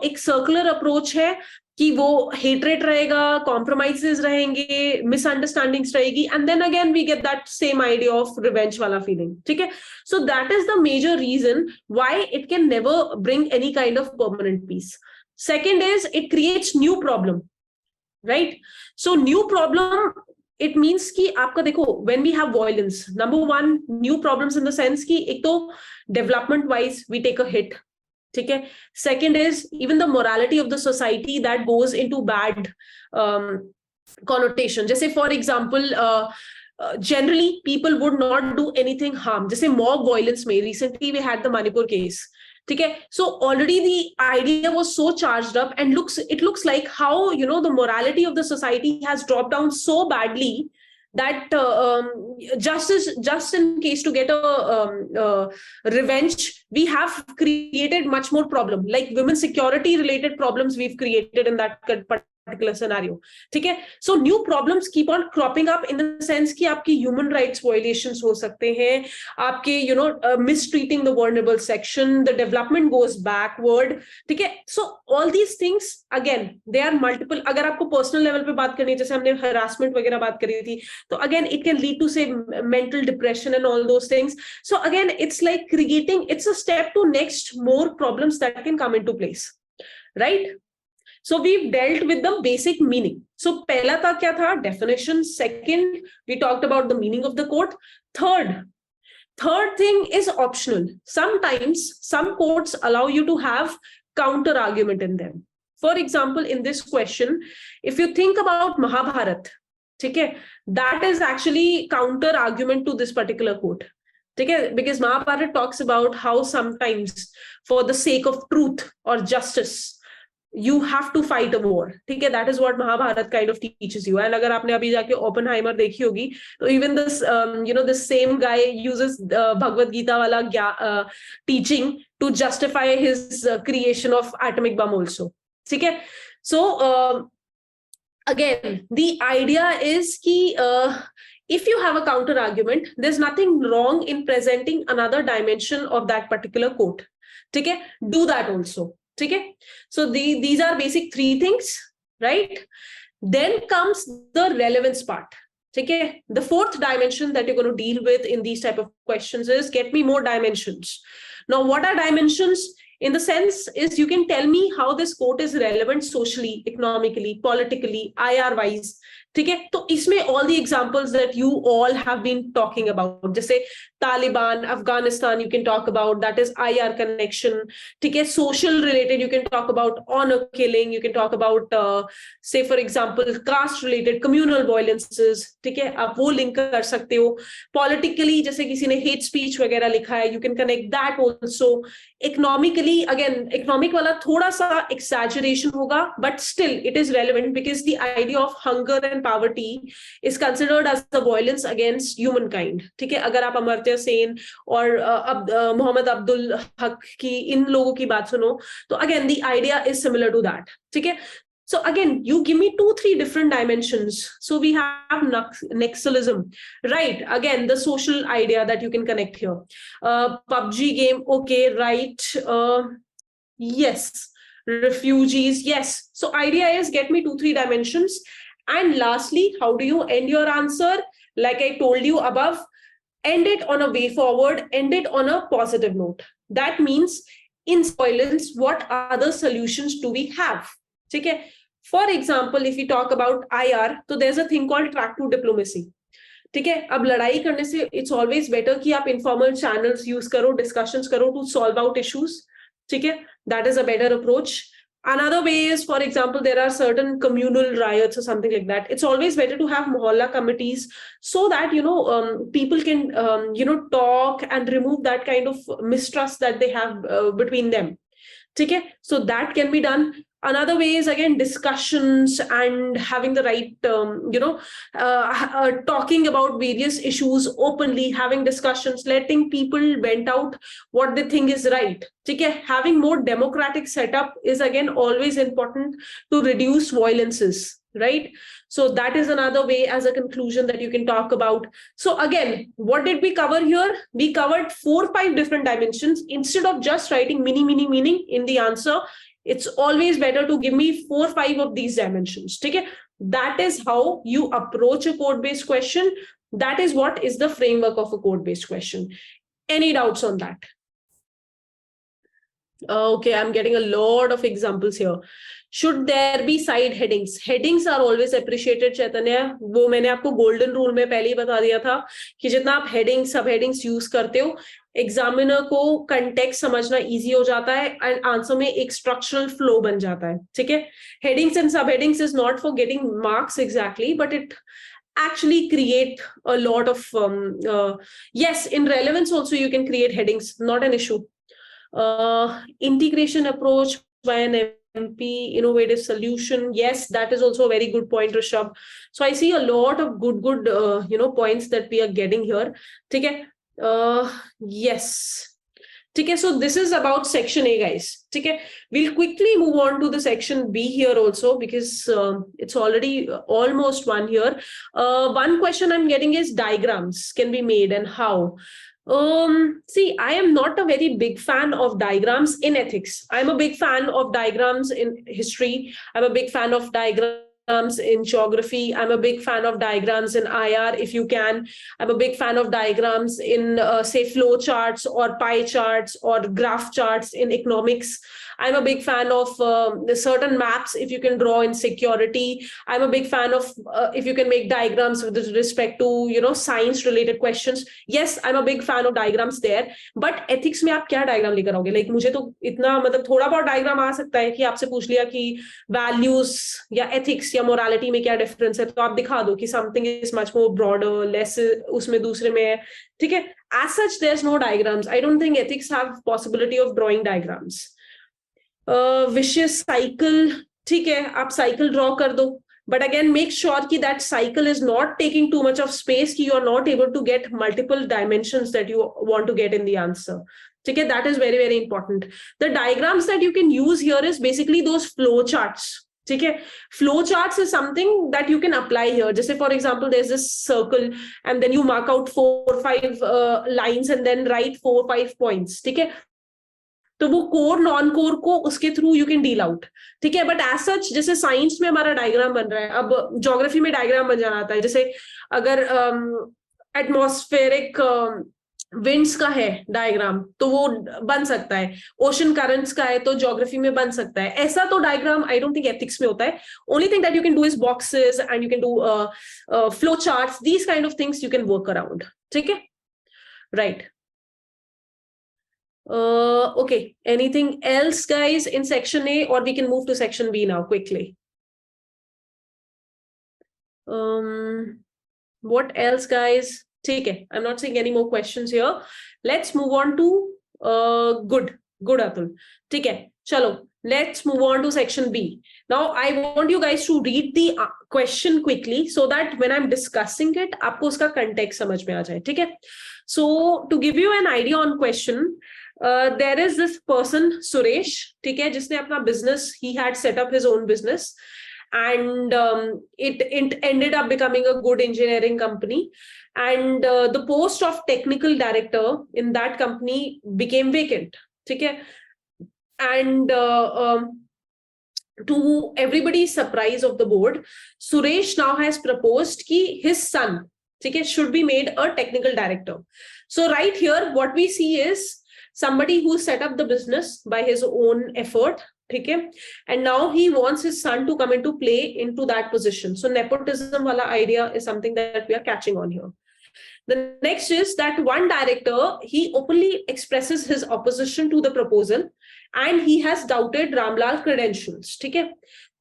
एक circular approach है कि वो hatred रहेगा, compromises रहेंगे, misunderstandings रहेगी, and then again we get that same idea of revenge वाला feeling. ठीक है? So that is the major reason why it can never bring any kind of permanent peace. Second is it creates new problem, right? So new problem, it means कि आपका देखो, when we have violence, number one, new problems in the sense कि एक तो development wise we take a hit. Okay. Second is even the morality of the society that goes into bad connotation. Just say, for example, generally people would not do anything harm. Just say mob violence may. Recently we had the Manipur case. Okay. So already the idea was so charged up, and it looks like how the morality of the society has dropped down so badly that just in case to get a revenge, we have created much more problem. Like women's security related problems we've created in that particular scenario. Okay? So new problems keep on cropping up in the sense कि आपकी human rights violations हो सकते हैं, आपके mistreating the vulnerable section, the development goes backward. Okay? So all these things, again, they are multiple. अगर आपको personal level पे बात करनी है, जैसे हमने harassment वगैरह बात करी थी, तो again it can lead to say mental depression and all those things. So again, it's like it's a step to next more problems that can come into place, right? So we've dealt with the basic meaning. So pehla tha kya tha? Definition. Second, we talked about the meaning of the quote. Third thing is optional. Sometimes some quotes allow you to have counter argument in them. For example, in this question, if you think about Mahabharata, okay, that is actually counter argument to this particular quote. Okay, because Mahabharata talks about how sometimes for the sake of truth or justice, you have to fight a war. Okay, that is what Mahabharata kind of teaches you. And agar aapne abhi jaake Oppenheimer dekhi hogi, so even this this same guy uses Bhagavad Gita wala teaching to justify his creation of atomic bomb also. Okay, so again, the idea is ki if you have a counter argument, there's nothing wrong in presenting another dimension of that particular quote. Okay, do that also. Okay, so these are basic three things, right? Then comes the relevance part. Okay, the fourth dimension that you're going to deal with in these type of questions is get me more dimensions. Now, what are dimensions? In the sense is you can tell me how this quote is relevant socially, economically, politically, IR wise. ठीक है, तो इसमें all the examples that you all have been talking about, जैसे Taliban, Afghanistan, you can talk about, that is IR connection. ठीक है, social related you can talk about honor killing, you can talk about say for example caste related communal violences. ठीक है, आप वो link कर सकते हो. Politically जैसे किसी ने hate speech वगैरह लिखा है, you can connect that also. Economically again, economic वाला थोड़ा सा exaggeration होगा, but still it is relevant because the idea of hunger and poverty is considered as the violence against humankind. ठीक है, अगर आप अमर्त्य सेन और मोहम्मद अब्दुल हक की इन लोगों की बात सुनो, तो again the idea is similar to that. ठीक है, so again you give me 2-3 different dimensions. So we have nexalism, right? Again the social idea that you can connect here. PUBG game, okay, right? Yes. Refugees, yes. So idea is get me 2-3 dimensions. And lastly, how do you end your answer? Like I told you above, end it on a way forward, end it on a positive note. That means in violence, what other solutions do we have? Okay. For example, if we talk about IR, so there's a thing called track to diplomacy. ठीक है, अब लड़ाई करने से it's always better कि आप informal channels use करो, discussions करो to solve out issues. ठीक है, that is a better approach. Another way is, for example, there are certain communal riots or something like that. It's always better to have mohalla committees so that, people can, talk and remove that kind of mistrust that they have between them. Okay, so that can be done. Another way is again discussions and having the right, talking about various issues openly, having discussions, letting people vent out what they think is right. Okay, having more democratic setup is again always important to reduce violences, right? So that is another way as a conclusion that you can talk about. So again, what did we cover here? We covered 4-5 different dimensions. Instead of just writing meaning in the answer, it's always better to give me 4-5 of these dimensions. Okay? That is how you approach a code-based question. That is what is the framework of a code-based question. Any doubts on that? Okay, I'm getting a lot of examples here. Should there be side headings? Headings are always appreciated, Chaitanya. वो मैंने आपको golden rule में पहले ही बता दिया था कि जितना आप headings, subheadings use करते हो, एग्जामिनर को कंटेक्स्ट समझना इजी हो जाता है एंड आंसर में एक स्ट्रक्चरल फ्लो बन जाता है. ठीक है, हेडिंग्स एंड सब headings is not for getting marks exactly, but it actually create a lot of yes, in relevance also you can create headings, not an issue. Integration approach by an MP, innovative solution, yes, that is also a very good point, Rishabh. So I see a lot of good points that we are getting here. ठीक है, yes. ठीक है, so this is about section A, guys. ठीक है, we'll quickly move on to the section B here also because it's already almost one here. One question I'm getting is diagrams can be made and how. See, I am not a very big fan of diagrams in ethics. I'm a big fan of diagrams in history. I'm a big fan of diagrams in geography. I'm a big fan of diagrams in IR, if you can. I'm a big fan of diagrams in, say, flow charts or pie charts or graph charts in economics. I'm a big fan of certain maps if you can draw in security. I'm a big fan of if you can make diagrams with respect to science related questions. Yes, I'm a big fan of diagrams there. But ethics में आप क्या diagram लेकर आओगे? Like मुझे तो इतना मतलब थोड़ा बहुत diagram आ सकता है कि आपसे पूछ लिया कि values या ethics या morality में क्या difference है, तो आप दिखा दो कि something is much more broader, less उसमें दूसरे में है. ठीक है, as such there's no diagrams. I don't think ethics have possibility of drawing diagrams. Vicious cycle, ठीक है, आप cycle draw कर दो, but again make sure कि that cycle is not taking too much of space, कि you are not able to get multiple dimensions that you want to get in the answer. ठीक है, that is very, very important. The diagrams that you can use here is basically those flow charts. ठीक है, flow charts is something that you can apply here. जैसे for example there's this circle and then you mark out 4-5 lines and then write 4-5 points. ठीक है, तो वो core non core को उसके through you can deal out. ठीक है, but as such जैसे साइंस में हमारा डायग्राम बन रहा है, अब ज्योग्राफी में डायग्राम बन जाना आता है. जैसे अगर एटमॉस्फेरिक विंड्स का है डायग्राम तो वो बन सकता है, ओशन करंट्स का है तो ज्योग्राफी में बन सकता है. ऐसा तो diagram I don't think ethics में होता है. Only thing that you can do is boxes and you can do flow charts, these kind of things you can work around. ठीक है, right. Okay, anything else guys in section A, or we can move to section B now quickly. What else guys? Okay, I'm not seeing any more questions here. Let's move on to good Atul. Okay, chalo, let's move on to section B. Now I want you guys to read the question quickly so that when I'm discussing it आपको उसका context समझ में आ जाए. ठीक है, so to give you an idea on question, there is this person Suresh, ठीक है, जिसने अपना business, he had set up his own business and it ended up becoming a good engineering company, and the post of technical director in that company became vacant. ठीक है, and to everybody's surprise of the board, Suresh now has proposed कि his son, ठीक है, should be made a technical director. So right here what we see is somebody who set up the business by his own effort, ठीक है, and now he wants his son to come into play into that position. So nepotism wala idea is something that we are catching on here. The next is that one director, he openly expresses his opposition to the proposal and he has doubted Ramlal's credentials. ठीक है,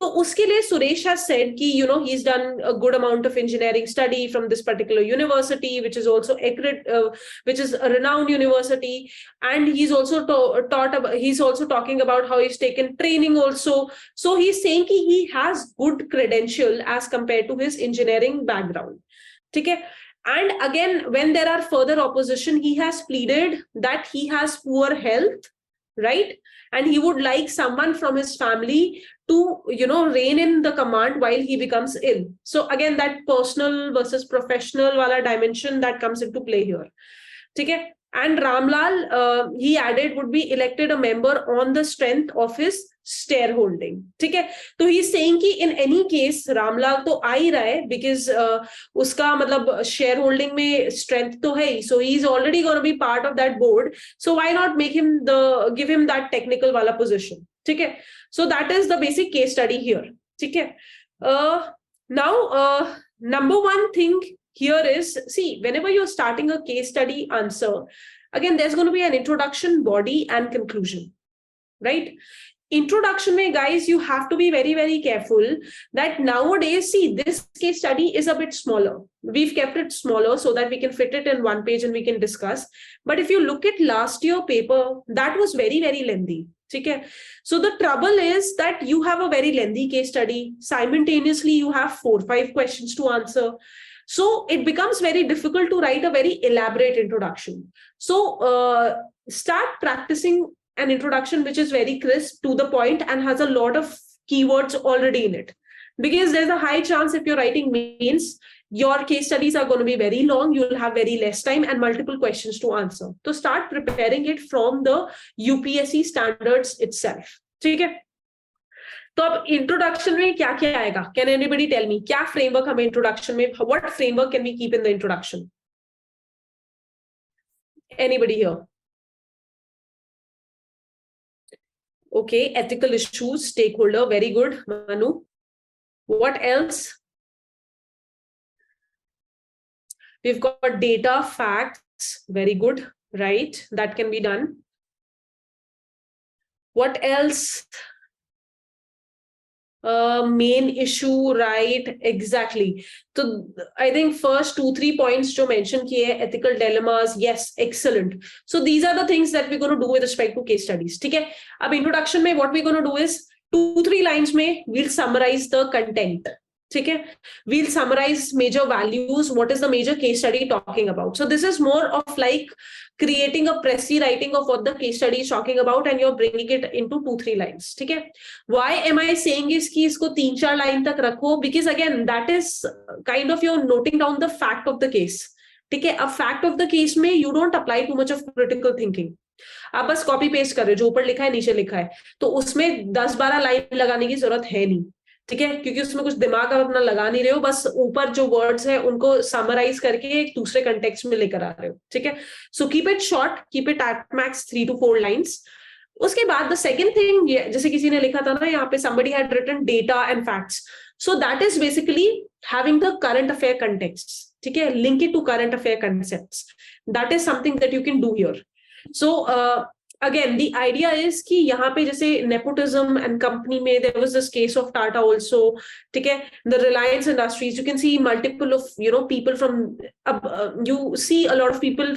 तो उसके लिए Suresh has said कि he's done a good amount of engineering study from this particular university, which is also which is a renowned university, and he's also he's also talking about how he's taken training also. So he's saying कि he has good credential as compared to his engineering background. ठीक है, and again when there are further opposition, he has pleaded that he has poor health, right, and he would like someone from his family to rein in the command while he becomes ill. So again that personal versus professional wala dimension that comes into play here. ठीक है, and Ramlal he added would be elected a member on the strength of his shareholding. ठीक है, तो he is saying कि in any case Ramlal तो आ ही रहा है because उसका मतलब shareholding में strength तो है ही, so he is already going to be part of that board, so why not give him that technical wala position. ठीक है, so that is the basic case study here. ठीक है, now number one thing here is, see, whenever you're starting a case study answer, again there's going to be an introduction, body and conclusion, right? Introduction mein guys, you have to be very very careful that nowadays, see, this case study is a bit smaller. We've kept it smaller so that we can fit it in one page and we can discuss. But if you look at last year paper, that was very very lengthy. Okay, so the trouble is that you have a very lengthy case study, simultaneously you have 4-5 questions to answer, so it becomes very difficult to write a very elaborate introduction. So start practicing an introduction which is very crisp, to the point, and has a lot of keywords already in it, because there's a high chance if you're writing mains, your case studies are going to be very long, you'll have very less time and multiple questions to answer. So start preparing it from the UPSC standards itself. ठीक है, तो अब introduction में क्या क्या आएगा? Can anybody tell me क्या framework हमें इंट्रोडक्शन में, what framework can we keep in the introduction? Anybody here? Okay, ethical issues, stakeholder, very good, Manu. What else? We've got data, facts, very good, right? That can be done. What else? Main issue, right? Exactly. So I think first 2-3 points jo mention kiye, ethical dilemmas, yes, excellent. So these are the things that we're going to do with respect to case studies. ठीक है, अब introduction में what we're going to do is 2-3 lines में we'll summarize the content. ठीक है, we'll summarize major values, what is the major case study talking about. So this is more of like creating a precis writing of what the case study is talking about, and you're bringing it into 2-3 lines. ठीक है, why am I saying is कि इसको 3-4 line तक रखो, because again that is kind of you're noting down the fact of the case. ठीक है, अब fact of the case में you don't apply too much of critical thinking. आप बस कॉपी पेस्ट कर रहे हो, जो ऊपर लिखा है नीचे लिखा है, तो उसमें 10-12 लाइन लगाने की जरूरत है नहीं. ठीक है, क्योंकि उसमें कुछ दिमाग आप अपना लगा नहीं रहे हो, बस ऊपर जो वर्ड्स है उनको समराइज करके एक दूसरे कंटेक्स्ट में लेकर आ रहे हो, ठीक है. So keep it short, keep it at max 3 to 4 lines. उसके बाद द सेकंड थिंग, जैसे किसी ने लिखा था ना यहाँ पे, somebody had written data and facts. So that is basically having the current affair context. ठीक है, link it to current affair concepts. That is something that you can do here. So again, the idea is कि यहाँ पे जैसे nepotism and company में there was this case of Tata also. ठीक है, the Reliance Industries, you can see multiple of people from you see a lot of people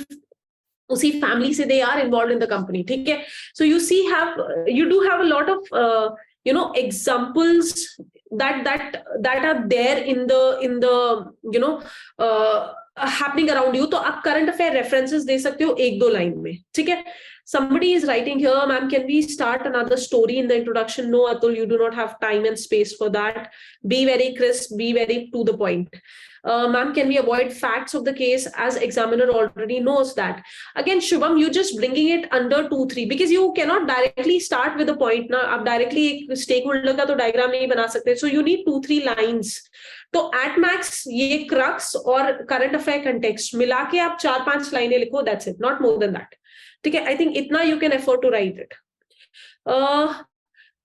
उसी family से they are involved in the company. ठीक है, so you do have a lot of examples that are there in the happening around you. तो आप current affair references दे सकते हो 1-2 line में. ठीक है, somebody is writing here, ma'am, can we start another story in the introduction? No, Atul, you do not have time and space for that. Be very crisp, be very to the point. Ma'am, can we avoid facts of the case as examiner already knows that? Again, Shubham, you just bringing it under 2-3 because you cannot directly start with a point. ना आप directly एक stakeholder का तो diagram नहीं बना सकते. So you need 2-3 lines. तो at max ये crux और current affair context मिला के आप 4-5 लाइनें लिखो. That's it, not more than that. ठीक है, I think इतना you can afford to write it.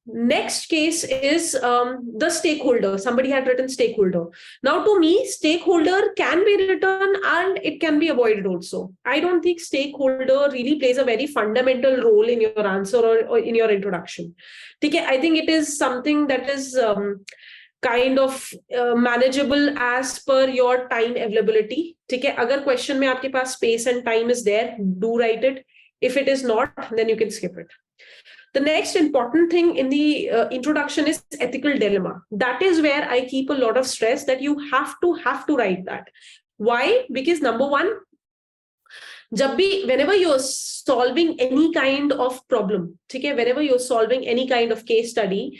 Next case is the stakeholder. Somebody had written stakeholder. Now to me, stakeholder can be written and it can be avoided also. I don't think stakeholder really plays a very fundamental role in your answer or in your introduction. ठीक है, I think it is something that is kind of manageable as per your time availability. ठीक है, अगर question में आपके पास space and time is there, do write it. If it is not, then you can skip it. The next important thing in the introduction is ethical dilemma. That is where I keep a lot of stress that you have to write that. Why? Because number one, whenever you're solving any kind of problem, okay, whenever you're solving any kind of case study,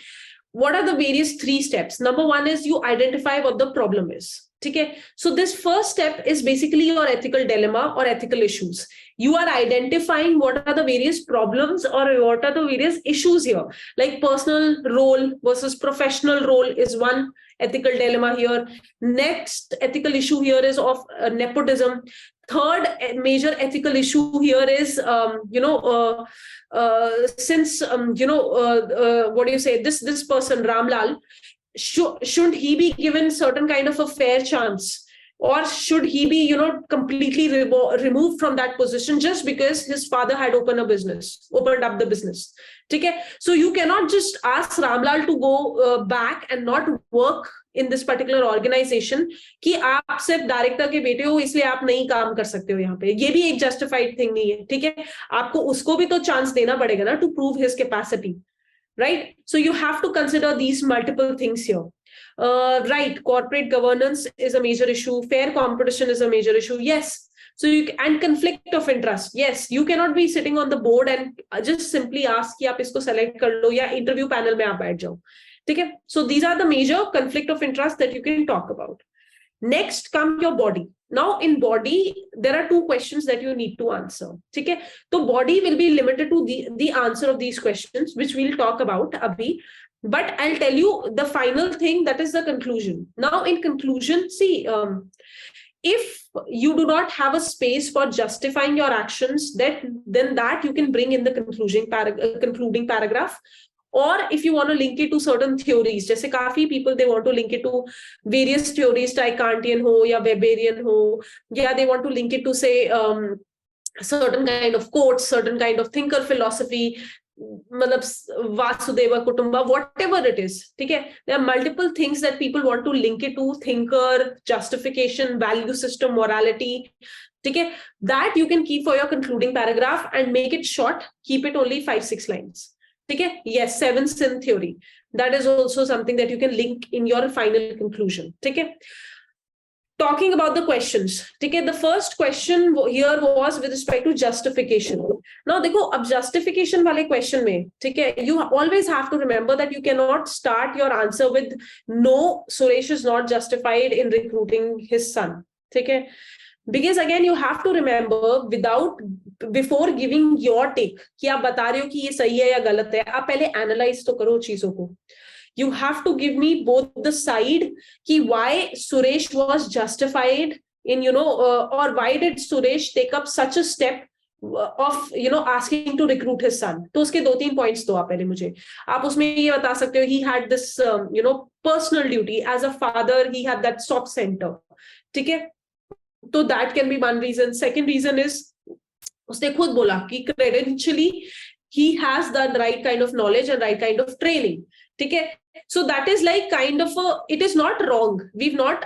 what are the various 3 steps? Number one is you identify what the problem is. Okay, so this first step is basically your ethical dilemma or ethical issues. You are identifying what are the various problems or what are the various issues here. Like personal role versus professional role is one ethical dilemma here. Next ethical issue here is of nepotism. Third major ethical issue here is, since, what do you say, this person, Ramlal, shouldn't he be given certain kind of a fair chance, or should he be completely removed from that position just because his father had opened up the business? Okay, so you cannot just ask Ramlal to go back and not work in this particular organization कि आप सिर्फ director के बेटे हो इसलिए आप नहीं काम कर सकते हो यहाँ पे. ये भी एक justified thing नहीं है. ठीक है, आपको उसको भी तो चांस देना पड़ेगा ना to prove his capacity. Right? So you have to consider these multiple things here. Right, corporate governance is a major issue. Fair competition is a major issue. Yes. So and conflict of interest. Yes, you cannot be sitting on the board and just simply ask कि आप इसको select कर लो या interview panel में आप बैठ जाओ. ठीक है? So these are the major conflict of interest that you can talk about. Next come your body. Now in body, there are 2 questions that you need to answer. Okay? So body will be limited to the answer of these questions, which we'll talk about abhi. But I'll tell you the final thing, that is the conclusion. Now in conclusion, see, if you do not have a space for justifying your actions, then that you can bring in the concluding paragraph. Or if you want to link it to certain theories, जैसे काफी people they want to link it to various theories, Kantian हो या Weberian हो, या they want to link it to say certain kind of quotes, certain kind of thinker philosophy, मतलब Vasudeva Kutumba, whatever it is. ठीक है, there are multiple things that people want to link it to: thinker, justification, value system, morality. ठीक है, that you can keep for your concluding paragraph and make it short. Keep it only 5-6 lines. Okay? Yes, 7 sin theory. That is also something that you can link in your final conclusion. Okay? Talking about the questions. Okay? The first question here was with respect to justification. Now, देखो, अब justification वाले question में, okay, you always have to remember that you cannot start your answer with no, Suresh is not justified in recruiting his son. Okay? Because again, you have to remember before giving your take कि आप बता रहे हो कि ये सही है या गलत है, आप पहले analyze तो करो चीजों को You have to give me both the side ki why Suresh was justified in, or why did Suresh take up such a step of, asking to recruit his son. तो उसके 2-3 points दो आप पहले मुझे. आप उसमें ये बता सकते हो, he had this, personal duty as a father, he had that soft center. ठीक है? तो that can be one reason. Second reason is, उसने खुद बोला कि credentially he has the right kind of knowledge and right kind of training. ठीक है? So that is like kind of it is not wrong. We've not,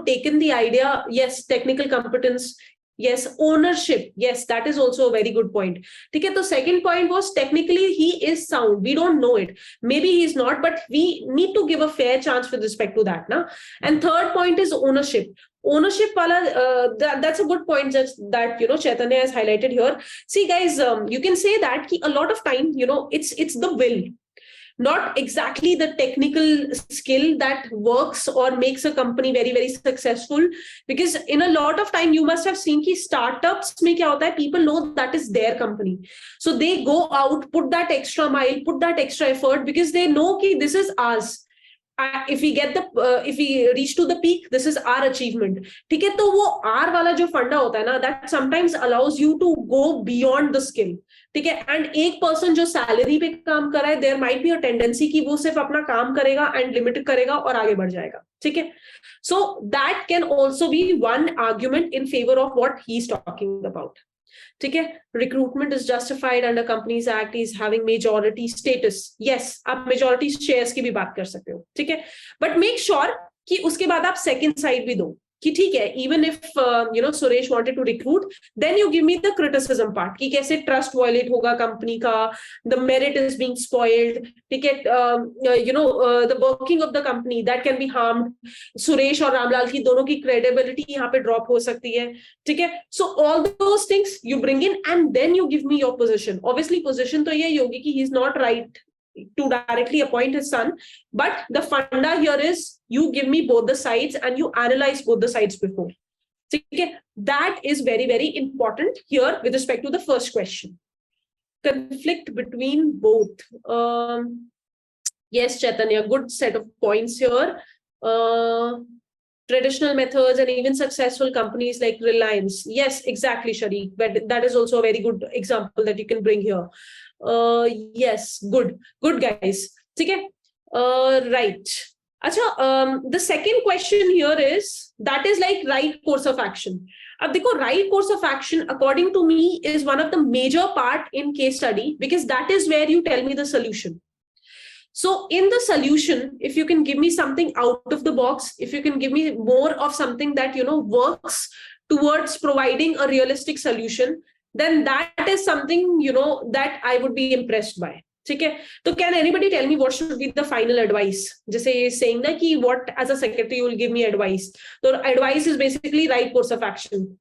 taken the idea, yes, technical competence, yes, ownership, yes, that is also a very good point. Okay, the second point was technically he is sound. We don't know it. Maybe he's not, but we need to give a fair chance with respect to that. Na? And third point is ownership. Ownership wala, that's a good point that Chaitanya has highlighted here. See guys, you can say that a lot of time, it's the will, not exactly the technical skill that works or makes a company very, very successful. Because in a lot of time, you must have seen ki startups mein kya hota hai, people know that is their company. So they go out, put that extra mile, put that extra effort, because they know ki this is ours. If we reach to the peak, this is our achievement. ठीक है, तो वो R वाला जो फंडा होता है ना, that sometimes allows you to go beyond the skill. ठीक है, and एक person जो salary पे काम कर रहा है, there might be a tendency कि वो सिर्फ अपना काम करेगा and limit करेगा और आगे बढ़ जाएगा. ठीक है, so that can also be one argument in favor of what he's talking about. ठीक है, recruitment is justified under Companies Act, is having majority status. Yes, आप majority shares की भी बात कर सकते हो. ठीक है, but make sure कि उसके बाद आप second side भी दो कि ठीक है, even if Suresh wanted to recruit, then you give me the criticism part कि कैसे trust violate होगा company का, the merit is being spoiled, ठीक है, the working of the company that can be harmed, Suresh और रामलाल की दोनों की credibility यहाँ पे drop हो सकती है. ठीक है, so all those things you bring in and then you give me your position. Obviously position तो ये होगी कि he is not right to directly appoint his son, but the funda here is you give me both the sides and you analyze both the sides before. Okay, that is very, very important here with respect to the first question. Conflict between both. Yes, Chaitanya, good set of points here. Traditional methods and even successful companies like Reliance. Yes, exactly, Sharik. But that is also a very good example that you can bring here. Yes, good guys. Okay, right. Achha, the second question here is, that is like right course of action. Ab dekho, right course of action, according to me, is one of the major part in case study, because that is where you tell me the solution. So in the solution, if you can give me something out of the box, if you can give me more of something that, works towards providing a realistic solution, then that is something, that I would be impressed by. Okay, so can anybody tell me what should be the final advice? Just saying that what as a secretary you will give me advice. So advice is basically right course of action.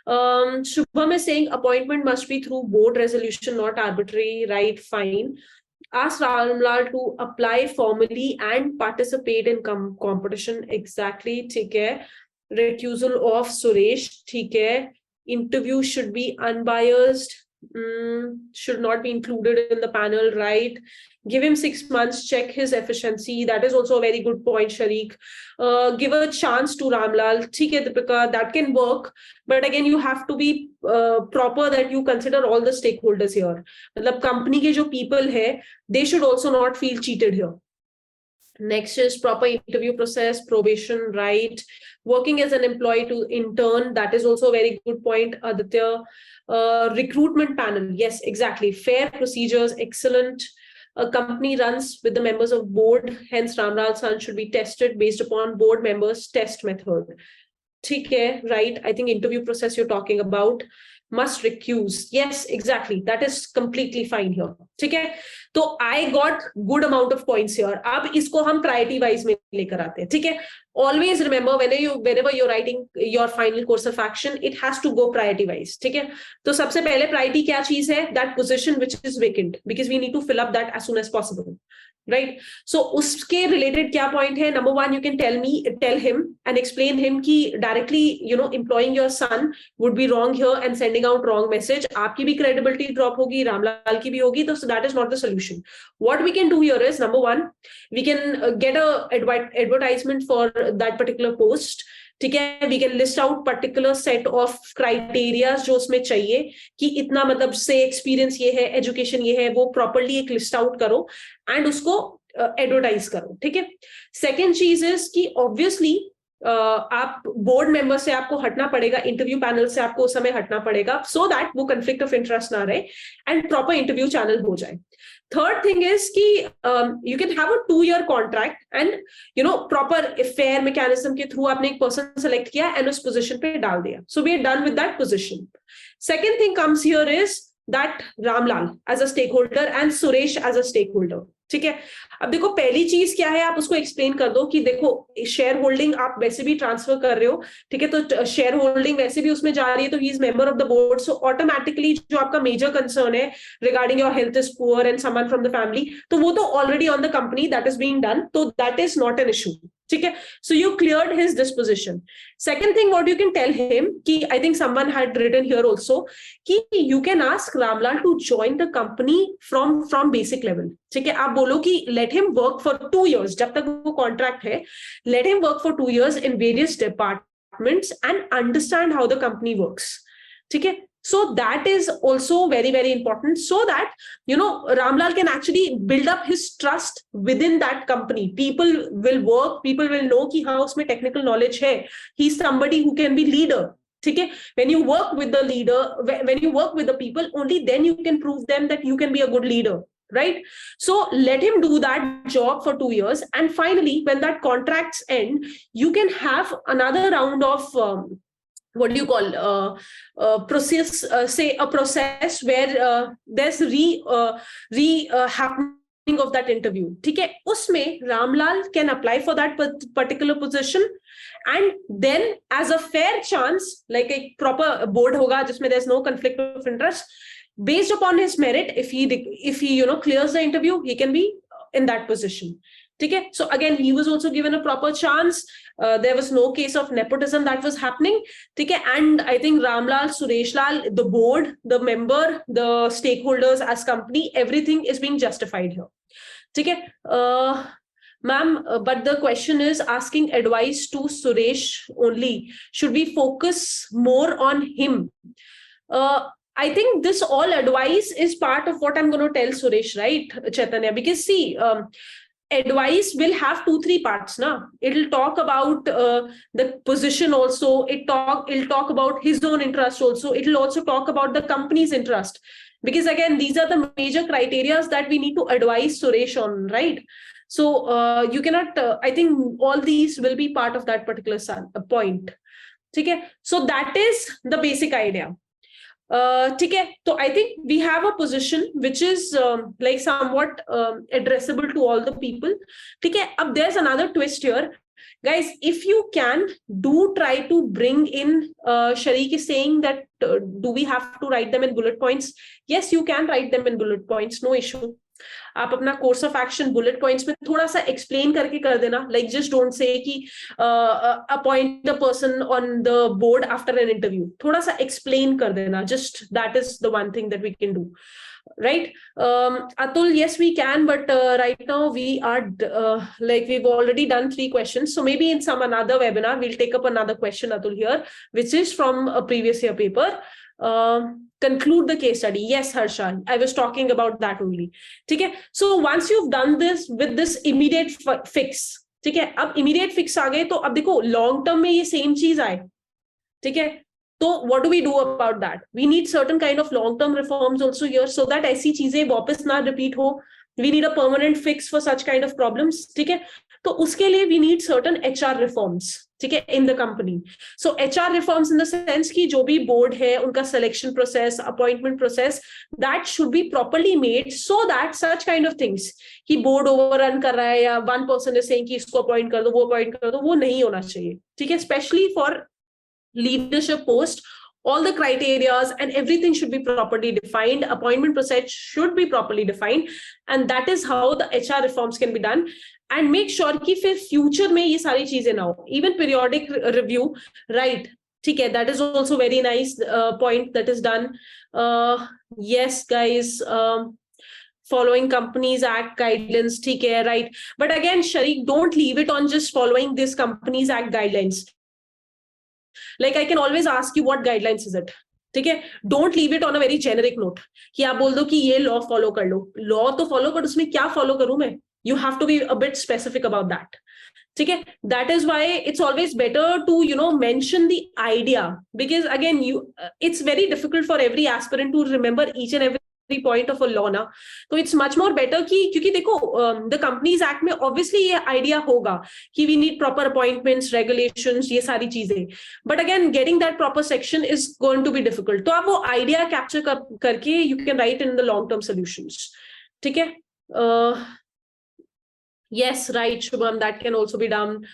Shubham is saying appointment must be through board resolution, not arbitrary. Right, fine. Ask Ramlal to apply formally and participate in competition. Exactly. ठीक है. Recusal of Suresh. ठीक है. Interview should be unbiased. Should not be included in the panel, right? Give him 6 months, check his efficiency. That is also a very good point, Sharik. Give a chance to Ramlal. ठीक है, Deepika, that can work. But again, you have to be proper that you consider all the stakeholders here. मतलब company के जो people है, they should also not feel cheated here. Next is proper interview process, probation, right? Working as an employee to intern, that is also a very good point, Aditya. Recruitment panel, yes, exactly. Fair procedures, excellent. A company runs with the members of board, hence Ramlal's son should be tested based upon board members' test method. Okay, right? I think interview process you're talking about. Must recuse. Yes, exactly. That is completely fine here. Okay, so I got good amount of points here. अब इसको हम priority wise में लेकर आते हैं. ठीक है? Always remember whenever you're writing your final course of action, it has to go priority wise. ठीक है? तो सबसे पहले priority क्या चीज है? That position which is vacant, because we need to fill up that as soon as possible. right? So uske related kya point hai? Number one, you can tell him and explain him ki directly, employing your son would be wrong here and sending out wrong message. Aapki bhi credibility drop hogi, Ramlal ki bhi hogi, so that is not the solution. What we can do here is, number one, we can get a advertisement for that particular post. ठीक है, we can list out particular set of criteria जो उसमें चाहिए कि इतना मतलब से experience ये है, एजुकेशन ये है, वो प्रॉपरली एक लिस्ट आउट करो एंड उसको एडवर्टाइज करो. ठीक है. सेकेंड चीज इज कि ऑब्वियसली आप बोर्ड मेंबर से आपको हटना पड़ेगा, इंटरव्यू पैनल से आपको उस समय हटना पड़ेगा, सो दैट वो कंफ्लिक्ट ऑफ इंटरेस्ट ना रहे एंड प्रॉपर इंटरव्यू चैनल हो जाए. थर्ड थिंग इज कि you can have a 2-year contract and proper fair mechanism के थ्रू आपने एक पर्सन सेलेक्ट किया एंड उस पोजीशन पे डाल दिया. So we are done with that position. Second thing comes here is that Ramlal as a stakeholder and Suresh as a stakeholder. ठीक है. अब देखो पहली चीज क्या है, आप उसको एक्सप्लेन कर दो कि देखो शेयर होल्डिंग आप वैसे भी ट्रांसफर कर रहे हो, ठीक है, तो शेयर होल्डिंग वैसे भी उसमें जा रही है, तो he is member of the board, so automatically जो आपका मेजर कंसर्न है regarding your health is poor and someone from the family, तो वो तो already on the company, that is being done, तो that is not an issue. ठीक है. So you cleared his disposition. Second thing what you can tell him कि I think someone had written here also कि you can ask Ramlal to join the company from basic level. ठीक है. आप बोलो कि let him work for 2 years, जब तक वो कॉन्ट्रैक्ट है, let him work for 2 years in various departments and understand how the company works. ठीक है. So that is also very, very important, so that Ramlal can actually build up his trust within that company. People will work, people will know कि हाँ उसमें technical knowledge है. He's somebody who can be leader. ठीक है. When you work with the leader, when you work with the people, only then you can prove them that you can be a good leader. Right? So let him do that job for 2 years, and finally, when that contracts end, you can have another round of what do you call process, say a process where there's happening of that interview. ठीक है. उसमें Ramlal can apply for that particular position, and then as a fair chance, like a proper board होगा जिसमें there's no conflict of interest, based upon his merit, if he clears the interview, he can be in that position. ठीक है. So again, he was also given a proper chance. There was no case of nepotism that was happening. ठीक है. And I think Ramlal, Suresh Lal, the board, the member, the stakeholders as company, everything is being justified here. ठीक है. Ma'am, but the question is asking advice to Suresh only. Should we focus more on him? I think this all advice is part of what I'm going to tell Suresh, right, Chaitanya? Because see, advice will have 2-3 parts. It'll talk about the position also. It'll talk about his own interest also. It'll also talk about the company's interest. Because again, these are the major criteria that we need to advise Suresh on, right? So you cannot, I think all these will be part of that particular point. Okay? So that is the basic idea. ठीक है. तो I think we have a position which is like somewhat addressable to all the people. ठीक है. अब there's another twist here. Guys, if you can, do try to bring in Sharik is saying that do we have to write them in bullet points? Yes, you can write them in bullet points, no issue. आप अपना course of action bullet points में थोड़ा सा explain करके कर देना, like just don't say कि appoint the person on the board after an interview, थोड़ा सा एक्सप्लेन कर देना, just that is the one thing that we can do. Right? Atul, yes, we can, but right now we are like we've already done 3 questions. So maybe in some another webinar, we'll take up another question, Atul, here, which is from a previous year paper. Conclude the case study. Yes, Harsha, I was talking about that only. Okay? So once you've done this with this immediate fix, ठीक है, अब immediate fix आ गए, तो अब देखो long term में ये same चीज आए. ठीक है. So what do we do about that? We need certain kind of long-term reforms also here, so that ऐसी चीजें वापस ना repeat हो. We need a permanent fix for such kind of problems. ठीक है. तो उसके लिए we need certain HR reforms. ठीक है, in the company. So HR reforms in the sense कि जो भी board है, उनका selection process, appointment process, that should be properly made so that such kind of things कि board overrun कर रहा है या one person is saying कि इसको appoint कर दो, वो appoint कर दो, वो नहीं होना चाहिए. ठीक है, especially for leadership post all the criterias and everything should be properly defined. Appointment process should be properly defined, and that is how the HR reforms can be done. And make sure कि फिर future में ये सारी चीजें ना हो. Even periodic review, right? ठीक है, that is also very nice point that is done. Yes, guys. Following Companies Act guidelines, ठीक है, right? But again, Sharik, don't leave it on just following this Companies Act guidelines. Like I can always ask you what guidelines is it. ठीक है, don't leave it on a very generic note कि आप बोल दो कि ये law follow कर लो. Law तो follow कर, उसमें क्या follow करूं मैं? You have to be a bit specific about that. ठीक है, that is why it's always better to mention the idea, because again it's very difficult for every aspirant to remember each and every point of a law ना. So it's much more better क्योंकि देखो the Companies Act में obviously ये idea होगा कि we need proper appointments, regulations, ये सारी चीजें. But again, getting that proper section is going to be difficult. तो आप वो idea capture करके you can write in the long-term solutions. ठीक है? Yes, right, Shubham, that can also be done.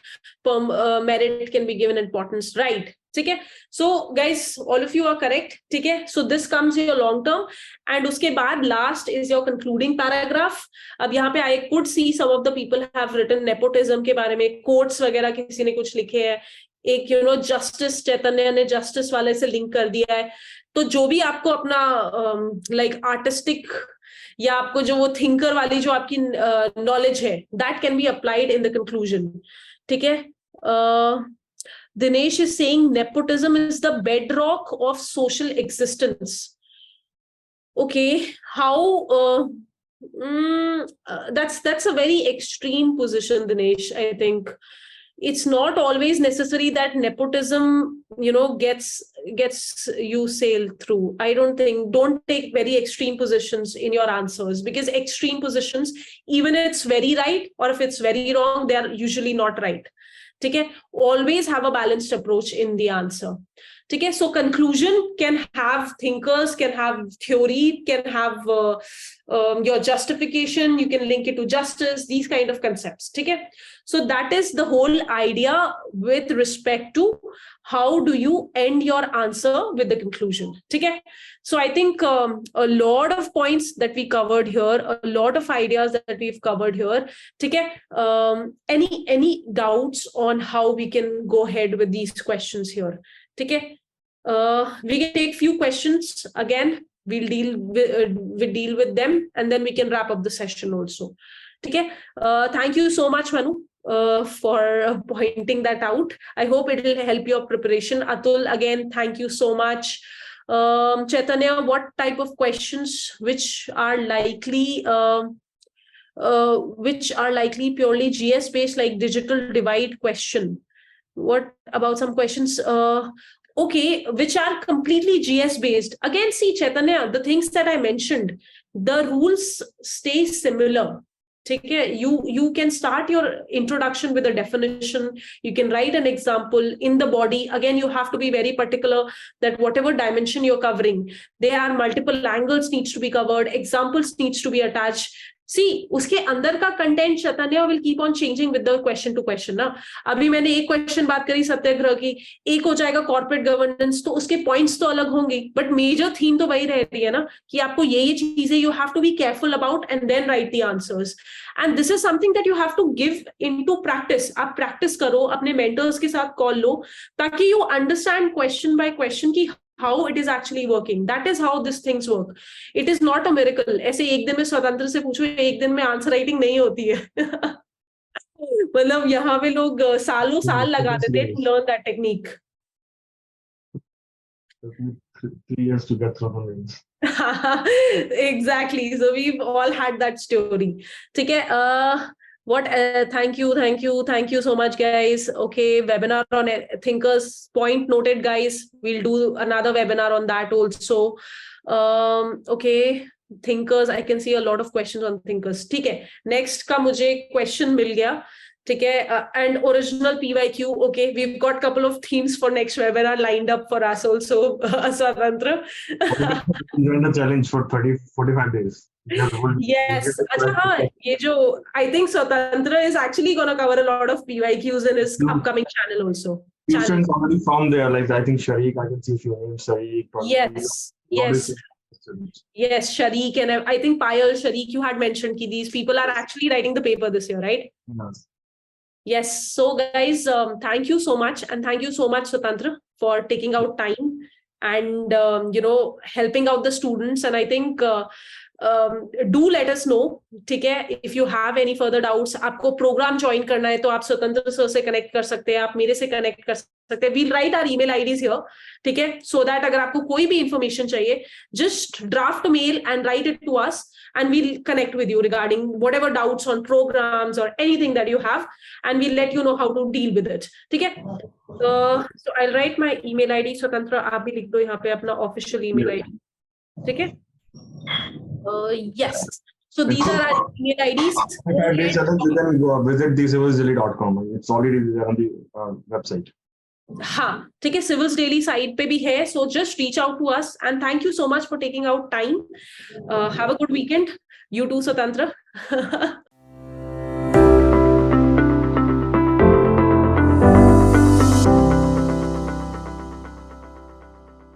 Merit can be given importance, right? Okay, so guys, all of you are correct. Okay, so this comes your long term, and uske baad last is your concluding paragraph. अब यहाँ पे I could see some of the people have written nepotism के बारे में, quotes वगैरह किसी ने कुछ लिखे हैं. एक justice, चैतन्य ने justice वाले से link कर दिया है. तो जो भी आपको अपना like artistic या आपको जो वो थिंकर वाली जो आपकी नॉलेज है, that can be applied in the conclusion. ठीक है, Dinesh is saying nepotism is the bedrock of social existence. Okay, how that's a very extreme position, Dinesh. I think it's not always necessary that nepotism gets you sail through. I don't take very extreme positions in your answers, because extreme positions, even if it's very right or if it's very wrong, they are usually not right. Okay, always have a balanced approach in the answer. Okay, so conclusion can have thinkers, can have theory, can have your justification, you can link it to justice, these kind of concepts. Okay, so that is the whole idea with respect to how do you end your answer with the conclusion. Okay, so I think a lot of points that we covered here, a lot of ideas that we've covered here. Okay, any doubts on how we can go ahead with these questions here? Okay, we can take few questions again. We'll deal with them, and then we can wrap up the session also. Okay, thank you so much, Manu, for pointing that out. I hope it will help your preparation. Atul, again, thank you so much. Chaitanya, what type of questions which are likely purely GS based, like digital divide question? What about some questions? Okay, which are completely GS based. Again, see, Chaitanya, the things that I mentioned, the rules stay similar. Okay, you can start your introduction with a definition. You can write an example in the body. Again, you have to be very particular that whatever dimension you're covering, there are multiple angles needs to be covered, examples needs to be attached. See, उसके अंदर का content Chaitanya will keep on changing with the question to question ना. अभी मैंने एक question बात करी सत्याग्रह की, एक हो जाएगा कॉर्पोरेट गवर्नेंस, तो उसके पॉइंट्स तो अलग होंगे, बट मेजर थीम तो वही रह रही है ना कि आपको ये चीजें you have to be careful about and then write the answers. And this is something that you have to give into practice. आप practice करो, अपने mentors के साथ call लो, ताकि you understand question by question की how it is actually working. That is how these things work. It is not a miracle. ऐसे एक दिन में स्वतंत्र से पूछो, एक दिन में आंसर राइटिंग नहीं होती है. मतलब यहाँ पे लोग सालों साल लगा देते हैं to learn that technique. 3 years to get through the mains. Exactly. So we've all had that story. ठीक है. What thank you so much, guys. Okay, webinar on thinkers, point noted, guys. We'll do another webinar on that also. Okay, thinkers, I can see a lot of questions on thinkers. ठीक है, next का मुझे question मिल गया. ठीक है, and original PYQ. Okay, we've got couple of themes for next webinar lined up for us also. Swatantra. Join the challenge for 45 days. Yes. अच्छा हाँ, ये जो I think Swatantra is actually gonna cover a lot of PYQs in his upcoming channel also. few channel. students already from there. Like I think Sharik, I can see few names. Sharik. Yes, yes. Yes, Sharik, and I think Payal, Sharik, you had mentioned that these people are actually writing the paper this year, right? Yes. Yes. So, guys, thank you so much, and thank you so much, Swatantra, for taking out time and helping out the students. And I think do let us know. ठीक है? If you have any further doubts, आपको program join करना है तो आप स्वतंत्र sir से connect कर सकते हैं, आप मेरे से connect कर सकते हैं. We'll write our email IDs here, ठीक है? So that अगर आपको कोई भी information चाहिए, just draft a mail and write it to us, and we'll connect with you regarding whatever doubts on programs or anything that you have, and we'll let you know how to deal with it. ठीक है? So I'll write my email ID. स्वतंत्र आप भी लिख दो यहाँ पे अपना official email ID. ठीक है? Yes. So these are our email IDs. You can go visit the civilsdaily.com. It's already there on the website. हाँ, ठीक है, Civilsdaily site पे भी है. So just reach out to us, and thank you so much for taking out time. Have a good weekend. You too, Swatantra.